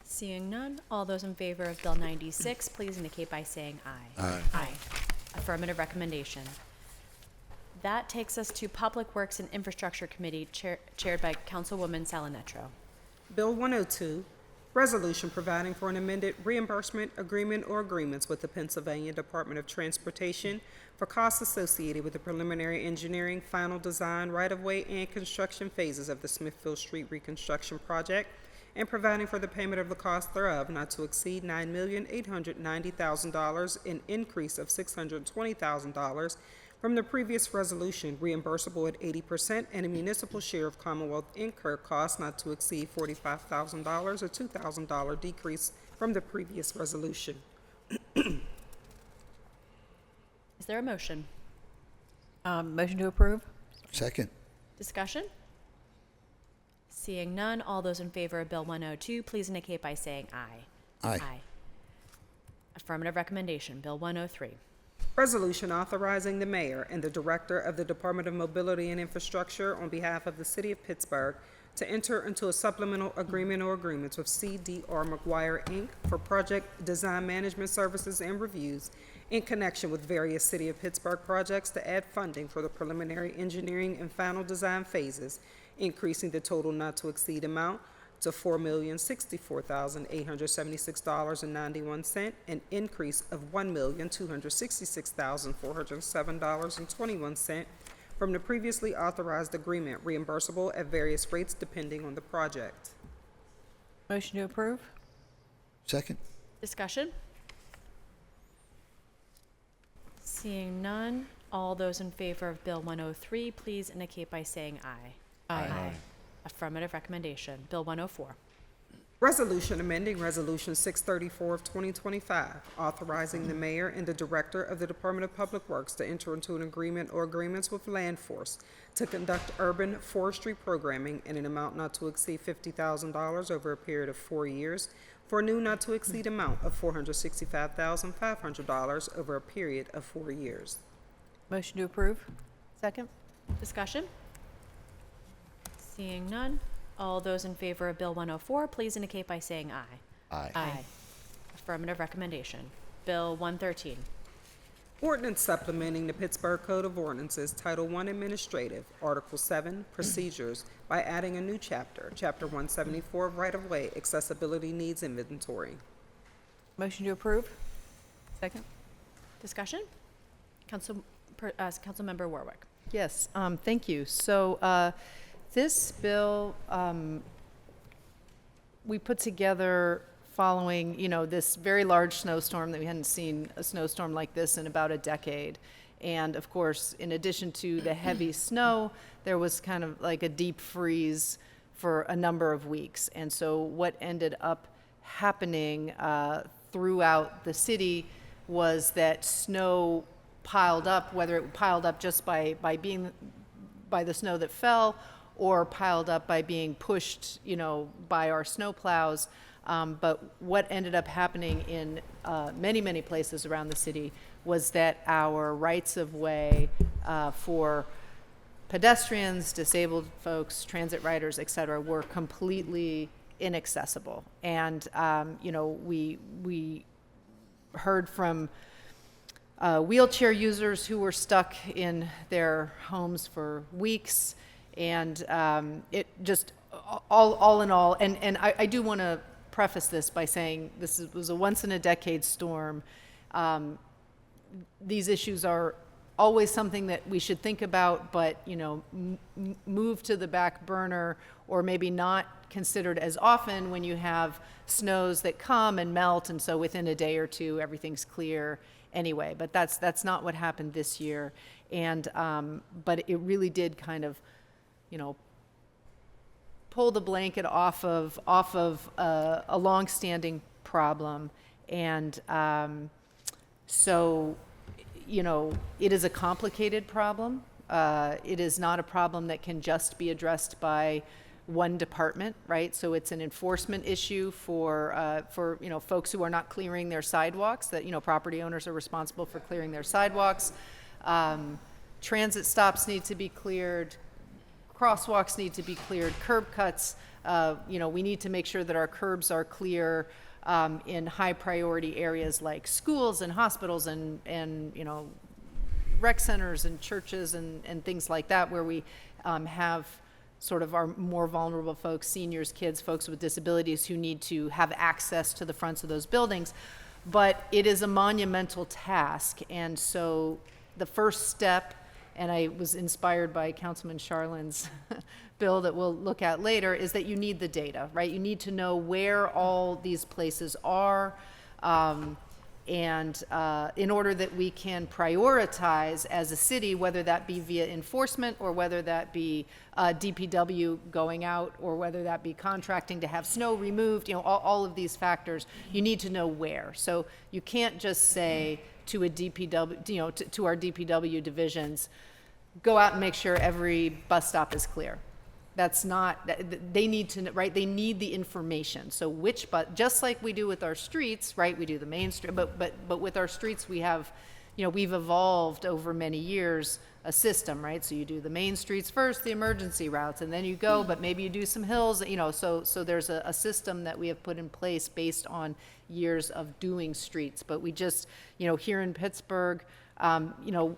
Speaker 1: Seeing none, all those in favor of Bill 96, please indicate by saying aye.
Speaker 18: Aye.
Speaker 1: Aye. Affirmative recommendation. That takes us to Public Works and Infrastructure Committee, chaired by Councilwoman Salinetro.
Speaker 2: Bill 102, resolution providing for an amended reimbursement agreement or agreements with the Pennsylvania Department of Transportation for costs associated with the preliminary engineering, final design, right-of-way, and construction phases of the Smithfield Street reconstruction project, and providing for the payment of the cost thereof not to exceed $9,890,000, an increase of $620,000 from the previous resolution, reimbursable at 80%, and a municipal share of Commonwealth incurred costs not to exceed $45,000, a $2,000 decrease from the previous resolution.
Speaker 1: Is there a motion?
Speaker 5: Motion to approve?
Speaker 18: Second.
Speaker 1: Discussion? Seeing none, all those in favor of Bill 102, please indicate by saying aye.
Speaker 18: Aye.
Speaker 1: Affirmative recommendation, Bill 103.
Speaker 2: Resolution authorizing the mayor and the director of the Department of Mobility and Infrastructure on behalf of the city of Pittsburgh to enter into a supplemental agreement or agreements with CDR McGuire, Inc. for project design management services and reviews in connection with various City of Pittsburgh projects to add funding for the preliminary engineering and final design phases, increasing the total not to exceed amount to $4,064,876.91, an increase of $1,266,407.21 from the previously authorized agreement, reimbursable at various rates depending on the project.
Speaker 5: Motion to approve?
Speaker 18: Second.
Speaker 1: Discussion? Seeing none, all those in favor of Bill 103, please indicate by saying aye.
Speaker 5: Aye.
Speaker 1: Affirmative recommendation, Bill 104.
Speaker 2: Resolution amending Resolution 634 of 2025, authorizing the mayor and the director of the Department of Public Works to enter into an agreement or agreements with Land Force to conduct urban forestry programming in an amount not to exceed $50,000 over a period of 4 years for a new not to exceed amount of $465,500 over a period of 4 years.
Speaker 5: Motion to approve?
Speaker 1: Second. Discussion? Seeing none, all those in favor of Bill 104, please indicate by saying aye.
Speaker 21: Aye.
Speaker 1: Affirmative recommendation. Bill 113.
Speaker 2: Ordinance supplementing the Pittsburgh Code of Ordinances, Title I Administrative, Article 7, Procedures, by adding a new chapter, Chapter 174, Right-of-Way, Accessibility Needs Inventory.
Speaker 5: Motion to approve? Second?
Speaker 1: Discussion? Councilmember Warwick.
Speaker 19: Yes, thank you. So this bill, we put together following, this very large snowstorm that we hadn't seen a snowstorm like this in about a decade. And of course, in addition to the heavy snow, there was kind of like a deep freeze for a number of weeks. And so what ended up happening throughout the city was that snow piled up, whether it piled up just by the snow that fell or piled up by being pushed, by our snow plows. But what ended up happening in many, many places around the city was that our rights of way for pedestrians, disabled folks, transit riders, et cetera, were completely inaccessible. And, we heard from wheelchair users who were stuck in their homes for weeks. And it just, all in all, and I do want to preface this by saying was a once-in-a-decade storm. These issues are always something that we should think about, but, move to the back burner or maybe not considered as often when you have snows that come and melt, and so within a day or two, everything's clear anyway. But that's not what happened this year. And, but it really did kind of, pull the blanket off of a long-standing problem. And so, it is a complicated problem. It is not a problem that can just be addressed by one department, right? So it's an enforcement issue for folks who are not clearing their sidewalks, that, property owners are responsible for clearing their sidewalks. Transit stops need to be cleared. Crosswalks need to be cleared. Curb cuts, we need to make sure that our curbs are clear in high priority areas like schools and hospitals and rec centers and churches and things like that, where we have sort of our more vulnerable folks, seniors, kids, folks with disabilities who need to have access to the fronts of those buildings. But it is a monumental task. And so the first step, and I was inspired by Councilman Charlin's bill that we'll look at later, is that you need the data, right? You need to know where all these places are. And in order that we can prioritize as a city, whether that be via enforcement or whether that be DPW going out or whether that be contracting to have snow removed, all of these factors, you need to know where. So you can't just say to a DPW, to our DPW divisions, go out and make sure every bus stop is clear. That's not, they need to, right? They need the information. So just like we do with our streets, right? We do the main street, but with our streets, we have, we've evolved over many years a system, right? So you do the main streets first, the emergency routes, and then you go, but maybe you do some hills, so there's a system that we have put in place based on years of doing streets. But we just, here in Pittsburgh,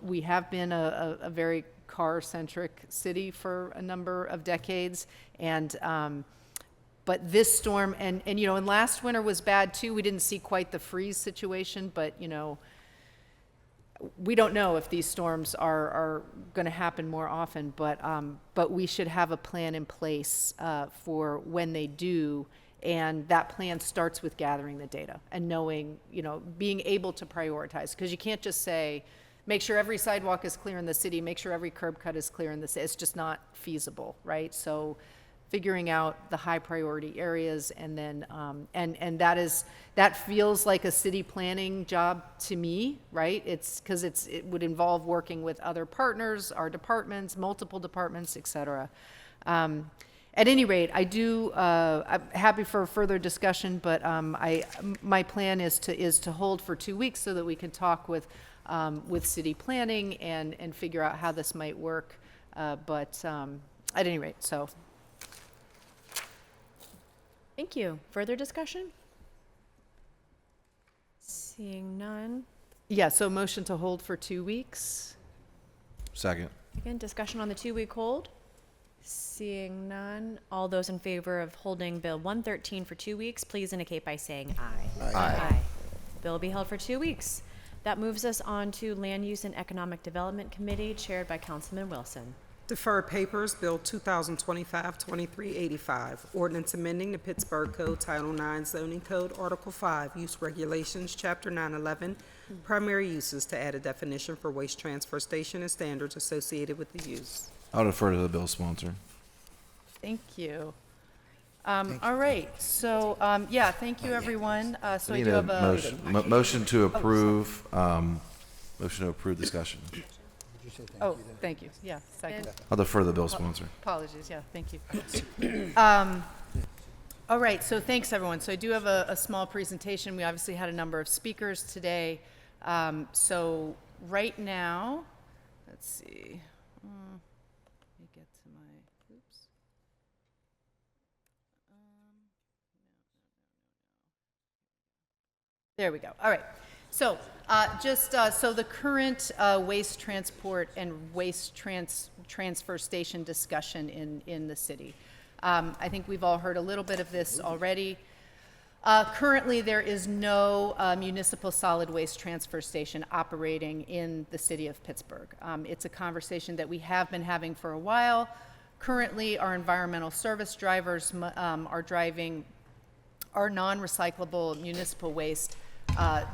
Speaker 19: we have been a very car-centric city for a number of decades, and but this storm and last winter was bad too. We didn't see quite the freeze situation, but we don't know if these storms are going to happen more often. But we should have a plan in place for when they do, and that plan starts with gathering the data and knowing, being able to prioritize, because you can't just say, make sure every sidewalk is clear in the city, make sure every curb cut is clear in the city. It's just not feasible, right? So figuring out the high priority areas, and then, and that feels like a city planning job to me, right? It's because it would involve working with other partners, our departments, multiple departments, et cetera. At any rate, I'm happy for further discussion, but my plan is to hold for 2 weeks so that we can talk with city planning and figure out how this might work. But at any rate, so.
Speaker 1: Thank you. Further discussion? Seeing none.
Speaker 19: Yeah, so motion to hold for 2 weeks.
Speaker 20: Second.
Speaker 1: Again, discussion on the 2-week hold. Seeing none. All those in favor of holding Bill 113 for 2 weeks, please indicate by saying aye.
Speaker 21: Aye.
Speaker 1: Bill will be held for 2 weeks. That moves us on to Land Use and Economic Development Committee, chaired by Councilman Wilson.
Speaker 2: Deferred papers, Bill 2025-2385, ordinance amending the Pittsburgh Code, Title 9 Zoning Code, Article 5, Use Regulations, Chapter 911, Primary Uses, to add a definition for waste transfer station and standards associated with the use.
Speaker 20: I'll defer to the bill sponsor.
Speaker 19: Thank you. All right, so, thank you, everyone. So I
Speaker 20: Need
Speaker 19: do
Speaker 20: a
Speaker 19: have a.
Speaker 20: motion to approve, motion to approve discussion.
Speaker 19: Oh, thank you. Yeah, second.
Speaker 20: I'll defer to the bill sponsor.
Speaker 19: Apologies, yeah, thank you. All right, so thanks, everyone. So I do have a small presentation. We obviously had a number of speakers today. So right now, let's see. Let me get to my, oops. There we go. All right. So so the current waste transport and waste transfer station discussion in the city. I think we've all heard a little bit of this already. Currently, there is no municipal solid waste transfer station operating in the city of Pittsburgh. It's a conversation that we have been having for a while. Currently, our environmental service drivers are driving our non-recyclable municipal waste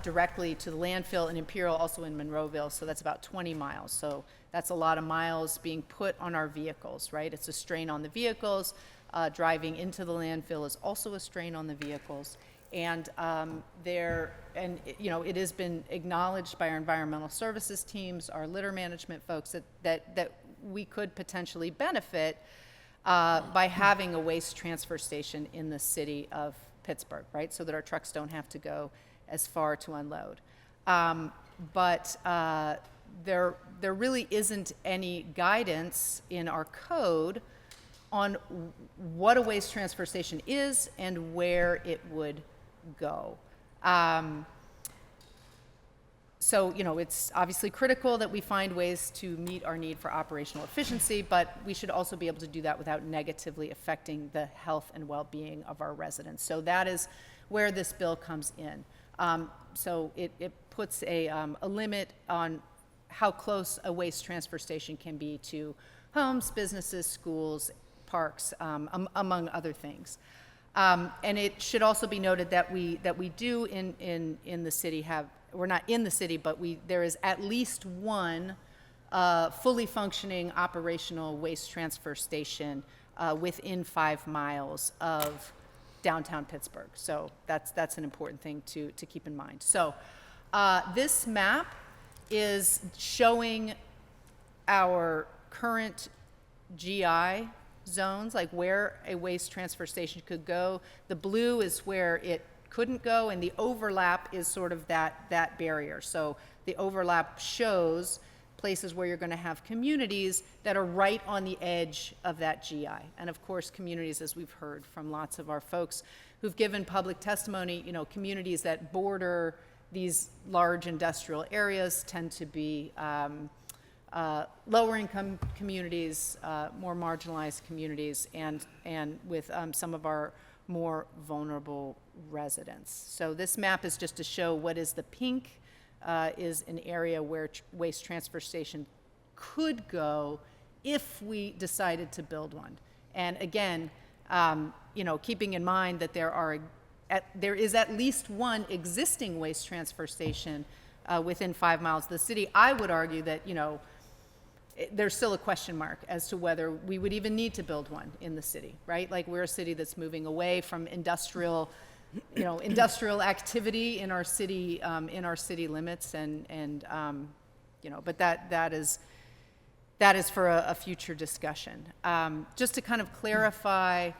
Speaker 19: directly to the landfill in Imperial, also in Monroeville, so that's about 20 miles. So that's a lot of miles being put on our vehicles, right? It's a strain on the vehicles. Driving into the landfill is also a strain on the vehicles. And it has been acknowledged by our environmental services teams, our litter management folks, that we could potentially benefit by having a waste transfer station in the city of Pittsburgh, right? So that our trucks don't have to go as far to unload. But there really isn't any guidance in our code on what a waste transfer station is and where it would go. So, it's obviously critical that we find ways to meet our need for operational efficiency, but we should also be able to do that without negatively affecting the health and well-being of our residents. So that is where this bill comes in. So it puts a limit on how close a waste transfer station can be to homes, businesses, schools, parks, among other things. And it should also be noted that we do in the city have we're not in the city, but there is at least one fully functioning operational waste transfer station within 5 miles of downtown Pittsburgh. So that's an important thing to keep in mind. So this map is showing our current GI zones, like where a waste transfer station could go. The blue is where it couldn't go, and the overlap is sort of that barrier. So the overlap shows places where you're going to have communities that are right on the edge of that GI. And of course, communities, as we've heard from lots of our folks who've given public testimony, communities that border these large industrial areas tend to be lower income communities, more marginalized communities, and with some of our more vulnerable residents. So this map is just to show what is the pink is an area where waste transfer station could go if we decided to build one. And again, keeping in mind that there is at least one existing waste transfer station within 5 miles of the city. I would argue that, there's still a question mark as to whether we would even need to build one in the city, right? Like, we're a city that's moving away from industrial activity in our city limits, but that is for a future discussion. Just to kind of clarify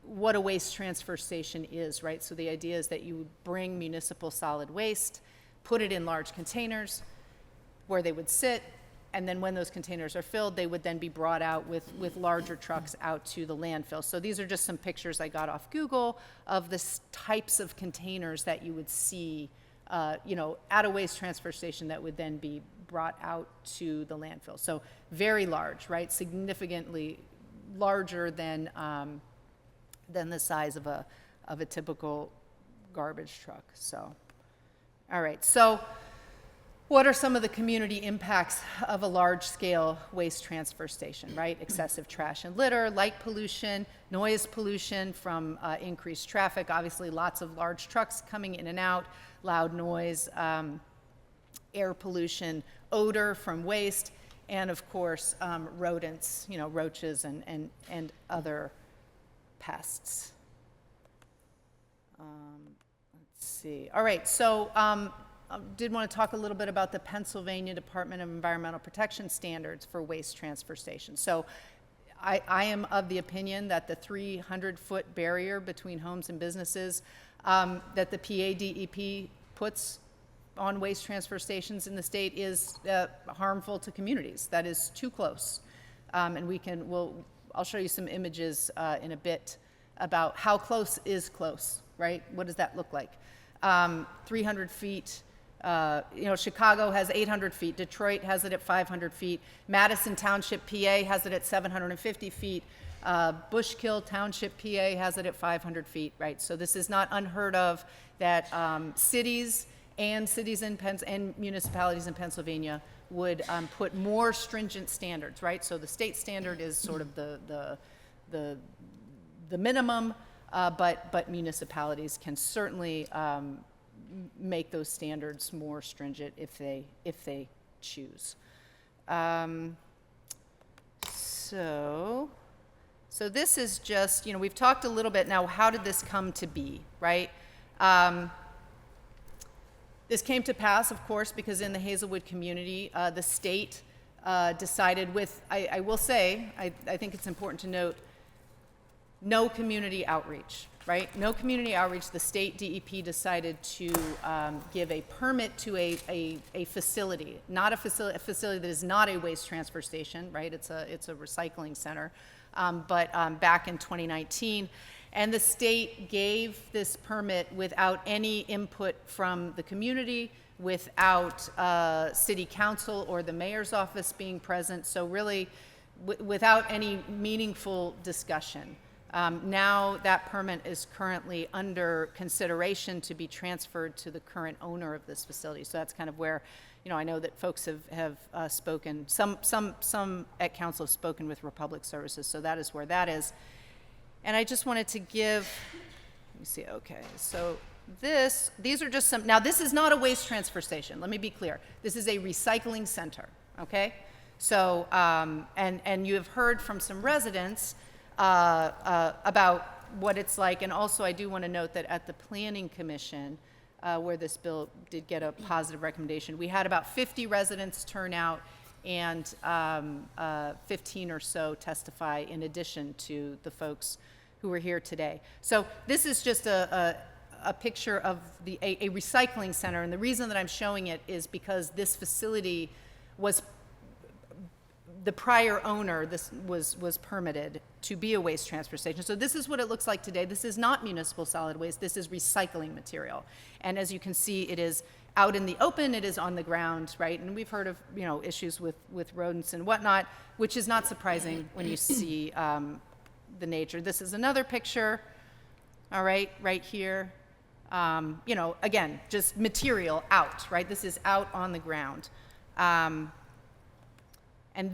Speaker 19: what a waste transfer is is, right? So the idea is that you would bring municipal solid waste, put it in large containers where they would sit, and then when those containers are filled, they would then be brought out with larger trucks out to the landfill. So these are just some pictures I got off Google of the types of containers that you would see, at a waste transfer station that would then be brought out to the landfill. So very large, right? Significantly larger than the size of a typical garbage truck. So, all right. So, what are some of the community impacts of a large-scale waste transfer station, right? Excessive trash and litter, light pollution, noise pollution from increased traffic, obviously lots of large trucks coming in and out, loud noise, air pollution, odor from waste, and of course, rodents, roaches and other pests. Let's see. All right, so I did want to talk a little bit about the Pennsylvania Department of Environmental Protection standards for waste transfer stations. So I am of the opinion that the 300-foot barrier between homes and businesses that the PADEP puts on waste transfer stations in the state is harmful to communities. That is too close. And I'll show you some images in a bit about how close is close, right? What does that look like? 300 feet. Chicago has 800 feet. Detroit has it at 500 feet. Madison Township, PA has it at 750 feet. Bushkill Township, PA has it at 500 feet, right? So this is not unheard of that cities and municipalities in Pennsylvania would put more stringent standards, right? So the state standard is sort of the minimum, but municipalities can certainly make those standards more stringent if they choose. So this is just, we've talked a little bit now, how did this come to be, right? This came to pass, of course, because in the Hazelwood community, the state decided I will say, I think it's important to note, no community outreach, right? No community outreach. The state DEP decided to give a permit to a facility, a facility that is not a waste transfer station, right? It's a recycling center, but back in 2019. And the state gave this permit without any input from the community, without city council or the mayor's office being present, so really without any meaningful discussion. Now that permit is currently under consideration to be transferred to the current owner of this facility. So that's kind of where, I know that folks have spoken, some at council have spoken with Republic Services, so that is where that is. And I just wanted to give, let me see, okay, so these are just some, now this is not a waste transfer station, let me be clear. This is a recycling center, okay? So, and you have heard from some residents about what it's like, and also I do want to note that at the Planning Commission, where this bill did get a positive recommendation, we had about 50 residents turn out and 15 or so testify in addition to the folks who were here today. So this is just a picture of a recycling center, and the reason that I'm showing it is because this facility was, the prior owner, this was permitted to be a waste transfer station. So this is what it looks like today. This is not municipal solid waste, this is recycling material. And as you can see, it is out in the open, it is on the ground, right? And we've heard of, you know, issues with rodents and whatnot, which is not surprising when you see the nature. This is another picture, all right, right here. You know, again, just material out, right? This is out on the ground. And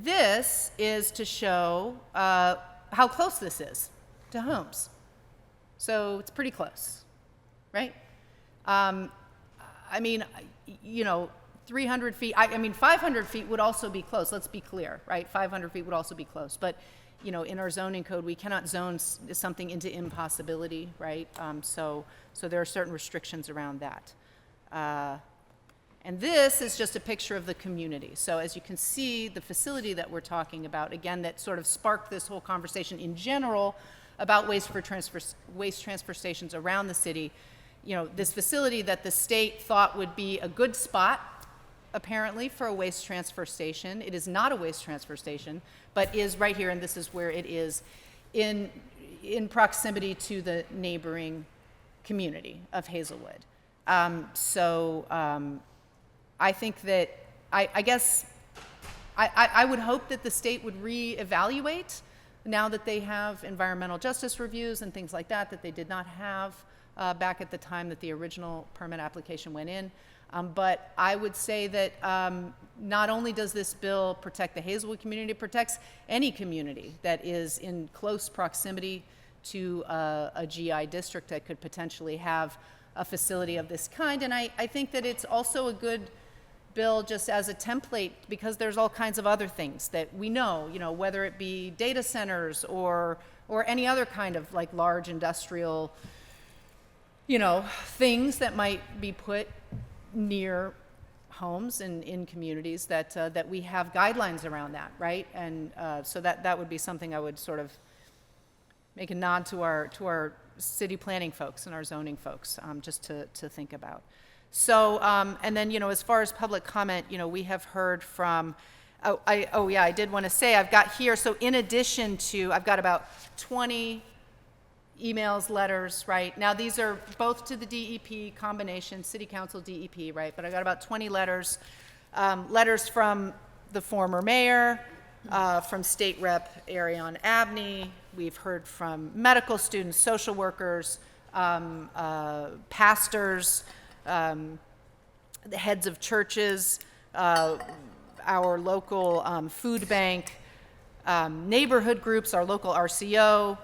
Speaker 19: this is to show how close this is to homes. So it's pretty close, right? I mean, you know, 300 feet, I mean, 500 feet would also be close, let's be clear, right? 500 feet would also be close. But, you know, in our zoning code, we cannot zone something into impossibility, right? So there are certain restrictions around that. And this is just a picture of the community. So as you can see, the facility that we're talking about, again, that sort of sparked this whole conversation in general about waste transfer stations around the city. You know, this facility that the state thought would be a good spot, apparently, for a waste transfer station. It is not a waste transfer station, but is right here, and this is where it is, in proximity to the neighboring community of Hazelwood. I think that, I guess, I would hope that the state would reevaluate now that they have environmental justice reviews and things like that, that they did not have back at the time that the original permit application went in. But I would say that not only does this bill protect the Hazelwood community, it protects any community that is in close proximity to a GI district that could potentially have a facility of this kind. And I think that it's also a good bill just as a template, because there's all kinds of other things that we know, you know, whether it be data centers or any other kind of like large industrial, you know, things that might be put near homes and in communities that we have guidelines around that, right? And so that would be something I would sort of make a nod to our city planning folks and our zoning folks, just to think about. So, and then, you know, as far as public comment, you know, we have heard from, I did want to say, I've got here, so in addition to, I've got about 20 emails, letters, right? Now, these are both to the DEP combination, City Council, DEP, right? But I got about 20 letters, letters from the former mayor, from State Rep Ariane Abney. We've heard from medical students, social workers, pastors, the heads of churches, our local food bank, neighborhood groups, our local RCO,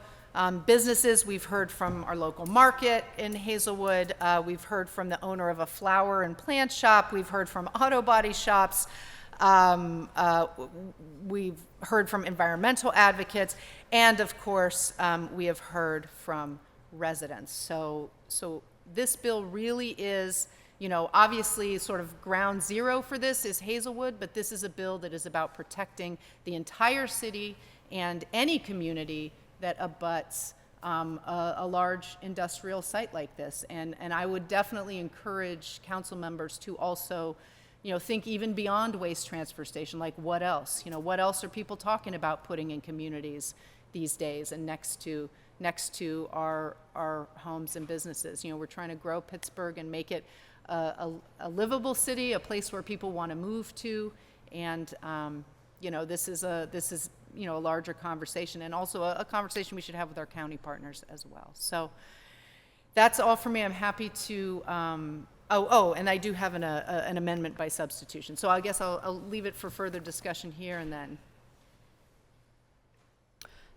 Speaker 19: businesses. We've heard from our local market in Hazelwood. We've heard from the owner of a flower and plant shop. We've heard from auto body shops. We've heard from environmental advocates. And of course, we have heard from residents. So this bill really is, you know, obviously sort of ground zero for this is Hazelwood, but this is a bill that is about protecting the entire city and any community that abuts a large industrial site like this. And I would definitely encourage council members to also, you know, think even beyond waste transfer station, like what else? You know, what else are people talking about putting in communities these days and next to our homes and businesses? You know, we're trying to grow Pittsburgh and make it a livable city, a place where people want to move to, and you know, this is you know, a larger conversation, and also a conversation we should have with our county partners as well. So that's all for me. I'm happy to. And I do have an amendment by substitution. So I guess I'll leave it for further discussion here and then.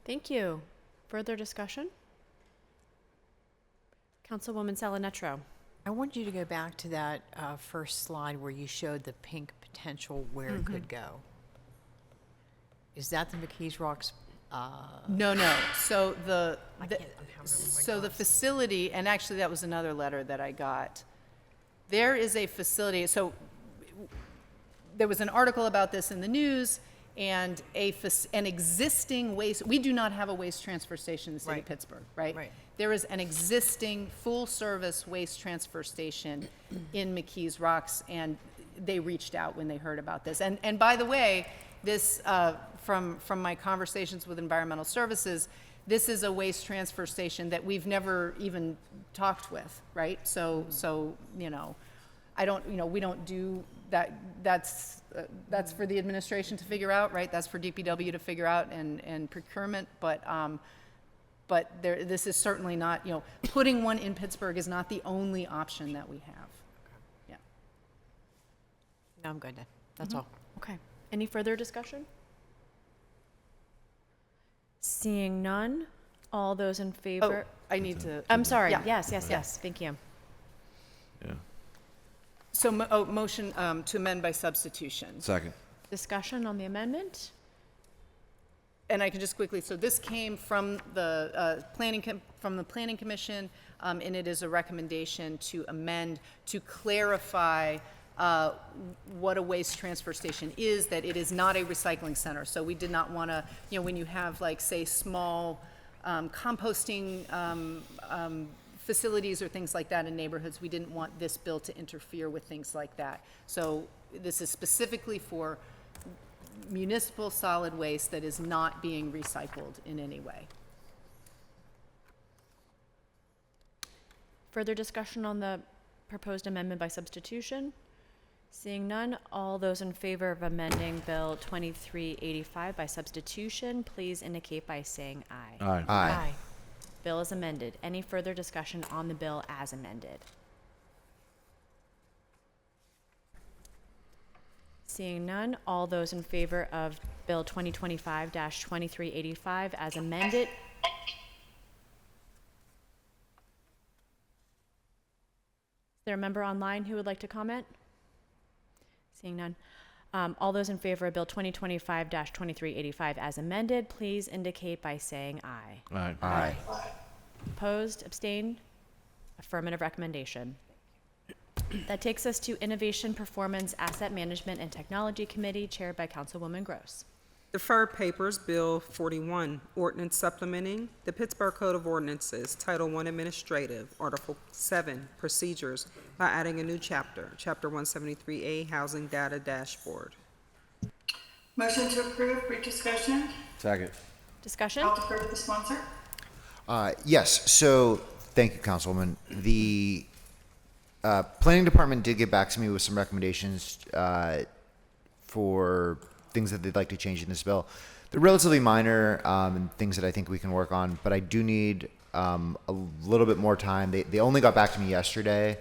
Speaker 1: Thank you. Further discussion? Councilwoman Salanetro.
Speaker 6: I want you to go back to that first slide where you showed the pink potential where it could go. Is that the McKees Rocks?
Speaker 19: No. So the facility, and actually that was another letter that I got. There is a facility. So there was an article about this in the news, and an existing waste. We do not have a waste transfer station in the city of Pittsburgh, right? There is an existing full-service waste transfer station in McKees Rocks, and they reached out when they heard about this. And by the way, this from my conversations with environmental services, this is a waste transfer station that we've never even talked with, right? So we don't do that. That's for the administration to figure out, right? That's for DPW to figure out and procurement. But this is certainly not, putting one in Pittsburgh is not the only option that we have. Yeah.
Speaker 6: No, I'm good. That's all.
Speaker 1: Okay. Any further discussion? Seeing none, all those in favor?
Speaker 19: I need to.
Speaker 1: I'm sorry.
Speaker 19: Yeah.
Speaker 1: Yes. Thank you.
Speaker 20: Yeah.
Speaker 19: So, motion to amend by substitution.
Speaker 20: Second.
Speaker 1: Discussion on the amendment?
Speaker 19: And I can just quickly, so this came from the planning commission, and it is a recommendation to amend to clarify what a waste transfer station is, that it is not a recycling center. So we did not want to, when you have say small composting facilities or things like that in neighborhoods, we didn't want this bill to interfere with things like that. So this is specifically for municipal solid waste that is not being recycled in any way.
Speaker 1: Further discussion on the proposed amendment by substitution? Seeing none, all those in favor of amending Bill 2385 by substitution, please indicate by saying aye.
Speaker 20: Aye.
Speaker 6: Aye.
Speaker 1: Bill is amended. Any further discussion on the bill as amended? Seeing none, all those in favor of Bill 2025-2385 as amended? Is there a member online who would like to comment? Seeing none. All those in favor of Bill 2025-2385 as amended, please indicate by saying aye.
Speaker 20: Aye.
Speaker 21: Aye.
Speaker 1: Opposed, abstained? Affirmative recommendation. That takes us to Innovation, Performance, Asset Management, and Technology Committee, chaired by Councilwoman Gross.
Speaker 2: Deferred papers, Bill 41, ordinance supplementing the Pittsburgh Code of Ordinances, Title I Administrative, Article 7, Procedures, by adding a new chapter, Chapter 173A, Housing Data Dashboard.
Speaker 3: Motion to approve, brief discussion.
Speaker 20: Second.
Speaker 1: Discussion?
Speaker 3: I'll defer to the sponsor.
Speaker 21: Yes, so, thank you, Councilwoman. The Planning Department did get back to me with some recommendations for things that they'd like to change in this bill. They're relatively minor and things that I think we can work on, but I do need a little bit more time. They only got back to me yesterday,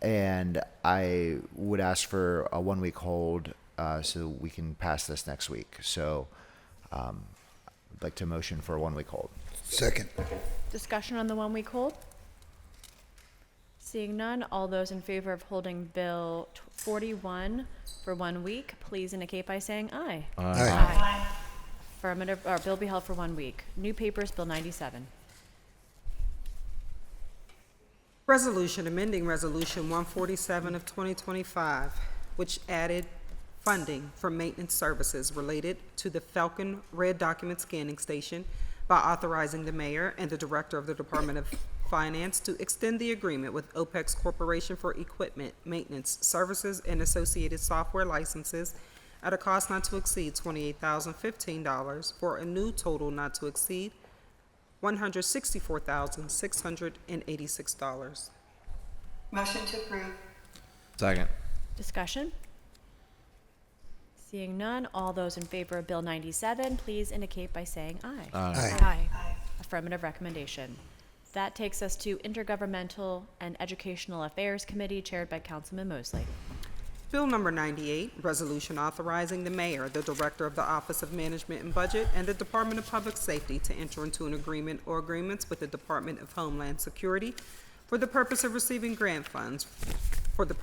Speaker 21: and I would ask for a 1-week hold so we can pass this next week. So I'd like to motion for a 1-week hold.
Speaker 18: Second.
Speaker 1: Discussion on the 1-week hold? Seeing none, all those in favor of holding Bill 41 for 1 week, please indicate by saying aye.
Speaker 18: Aye.
Speaker 1: Affirmative, or bill be held for 1 week. New papers, Bill 97.
Speaker 2: Resolution amending Resolution 147 of 2025, which added funding for maintenance services related to the Falcon Red Document Scanning Station by authorizing the mayor and the director of the Department of Finance to extend the agreement with OPEX Corporation for equipment, maintenance, services, and associated software licenses at a cost not to exceed $28,015 for a new total not to exceed $164,686.
Speaker 3: Motion to approve.
Speaker 20: Second.
Speaker 1: Discussion? Seeing none, all those in favor of Bill 97, please indicate by saying aye.
Speaker 6: Aye.
Speaker 1: Affirmative recommendation. That takes us to Intergovernmental and Educational Affairs Committee, chaired by Councilman Mosley.
Speaker 2: Bill number 98, resolution authorizing the mayor, the director of the Office of Management and Budget, and the Department of Public Safety to enter into an agreement or agreements with the Department of Homeland Security for the purpose of receiving grant funds for the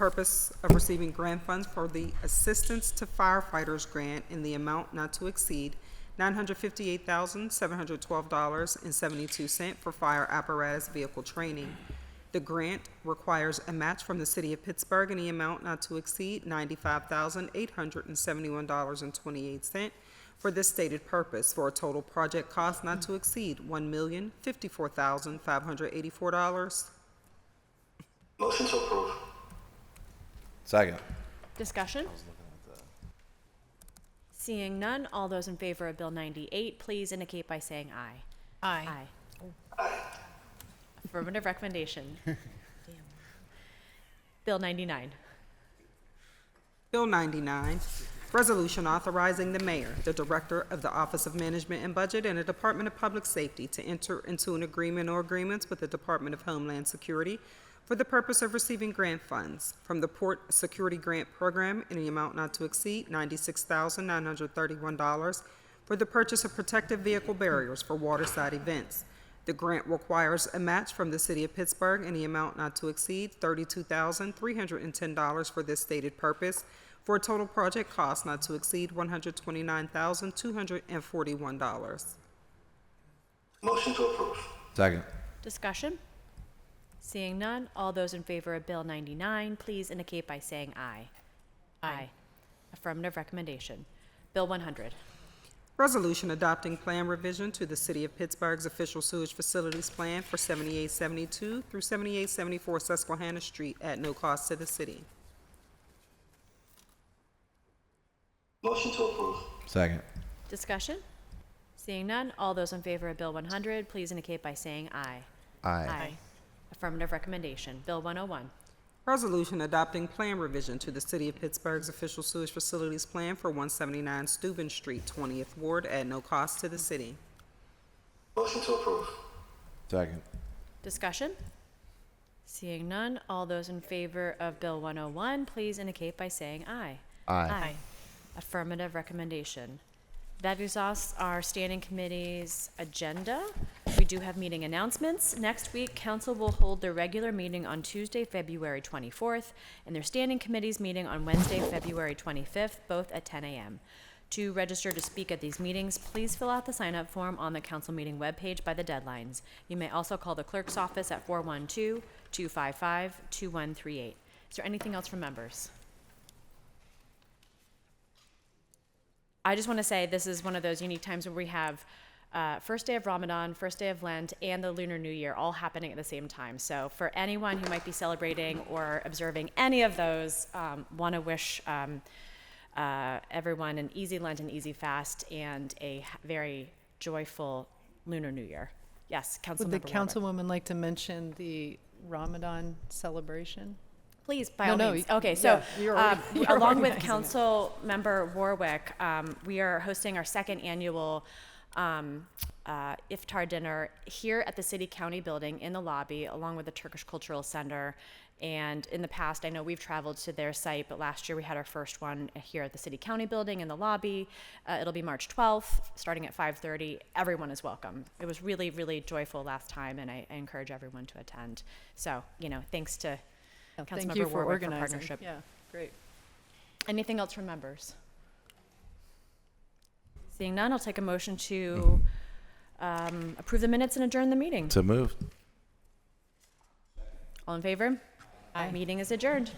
Speaker 2: Assistance to Firefighters Grant in the amount not to exceed $958,712.72 for fire apparatus vehicle training. The grant requires a match from the City of Pittsburgh in the amount not to exceed $95,871.28 for this stated purpose, for a total project cost not to exceed $1,054,584.
Speaker 7: Motion to approve.
Speaker 20: Second.
Speaker 1: Discussion? Seeing none, all those in favor of Bill 98, please indicate by saying aye.
Speaker 6: Aye.
Speaker 1: Aye. Affirmative recommendation. Bill 99.
Speaker 2: Bill 99, resolution authorizing the mayor, the director of the Office of Management and Budget, and the Department of Public Safety to enter into an agreement or agreements with the Department of Homeland Security for the purpose of receiving grant funds from the Port Security Grant Program in the amount not to exceed $96,931 for the purchase of protective vehicle barriers for waterside events. The grant requires a match from the City of Pittsburgh in the amount not to exceed $32,310 for this stated purpose, for a total project cost not to exceed $129,241.
Speaker 7: Motion to approve.
Speaker 20: Second.
Speaker 1: Discussion? Seeing none, all those in favor of Bill 99, please indicate by saying aye. Aye. Affirmative recommendation. Bill 100.
Speaker 2: Resolution adopting plan revision to the City of Pittsburgh's official sewage facilities plan for 7872 through 7874 Susquehanna Street at no cost to the city.
Speaker 7: Motion to approve.
Speaker 20: Second.
Speaker 1: Discussion? Seeing none, all those in favor of Bill 100, please indicate by saying aye.
Speaker 21: Aye.
Speaker 1: Affirmative recommendation. Bill 101.
Speaker 2: Resolution adopting plan revision to the City of Pittsburgh's official sewage facilities plan for 179 Steuben Street, 20th Ward, at no cost to the city.
Speaker 7: Motion to approve.
Speaker 20: Second.
Speaker 1: Discussion? Seeing none, all those in favor of Bill 101, please indicate by saying aye.
Speaker 21: Aye.
Speaker 1: Affirmative recommendation. That exhausts our standing committee's agenda. We do have meeting announcements. Next week, council will hold their regular meeting on Tuesday, February 24th, and their standing committee's meeting on Wednesday, February 25th, both at 10 a.m. To register to speak at these meetings, please fill out the sign-up form on the council meeting webpage by the deadlines. You may also call the clerk's office at 412-255-2138. Is there anything else from members? I just want to say this is one of those unique times where we have first day of Ramadan, first day of Lent, and the Lunar New Year all happening at the same time. So for anyone who might be celebrating or observing any of those, want to wish everyone an easy Lent and easy fast and a very joyful Lunar New Year. Yes, Councilmember
Speaker 19: Would the
Speaker 1: Warwick.
Speaker 19: councilwoman like to mention the Ramadan celebration?
Speaker 1: Please, by all means. Okay,
Speaker 19: yeah,
Speaker 1: so
Speaker 19: you're
Speaker 1: along with
Speaker 19: organizing it.
Speaker 1: Council Member Warwick, we are hosting our second annual iftar dinner here at the City County Building in the lobby, along with the Turkish Cultural Center. And in the past, I know we've traveled to their site, but last year we had our first one here at the City County Building in the lobby. It'll be March 12th, starting at 5:30. Everyone is welcome. It was really, really joyful last time, and I encourage everyone to attend. So, thanks to
Speaker 19: Thank you
Speaker 1: Councilmember
Speaker 19: for
Speaker 1: Warwick for
Speaker 19: organizing.
Speaker 1: partnership.
Speaker 19: Yeah, great.
Speaker 1: Anything else from members? Seeing none, I'll take a motion to approve the minutes and adjourn the meeting.
Speaker 20: So moved.
Speaker 1: All in favor? Aye. Meeting is adjourned.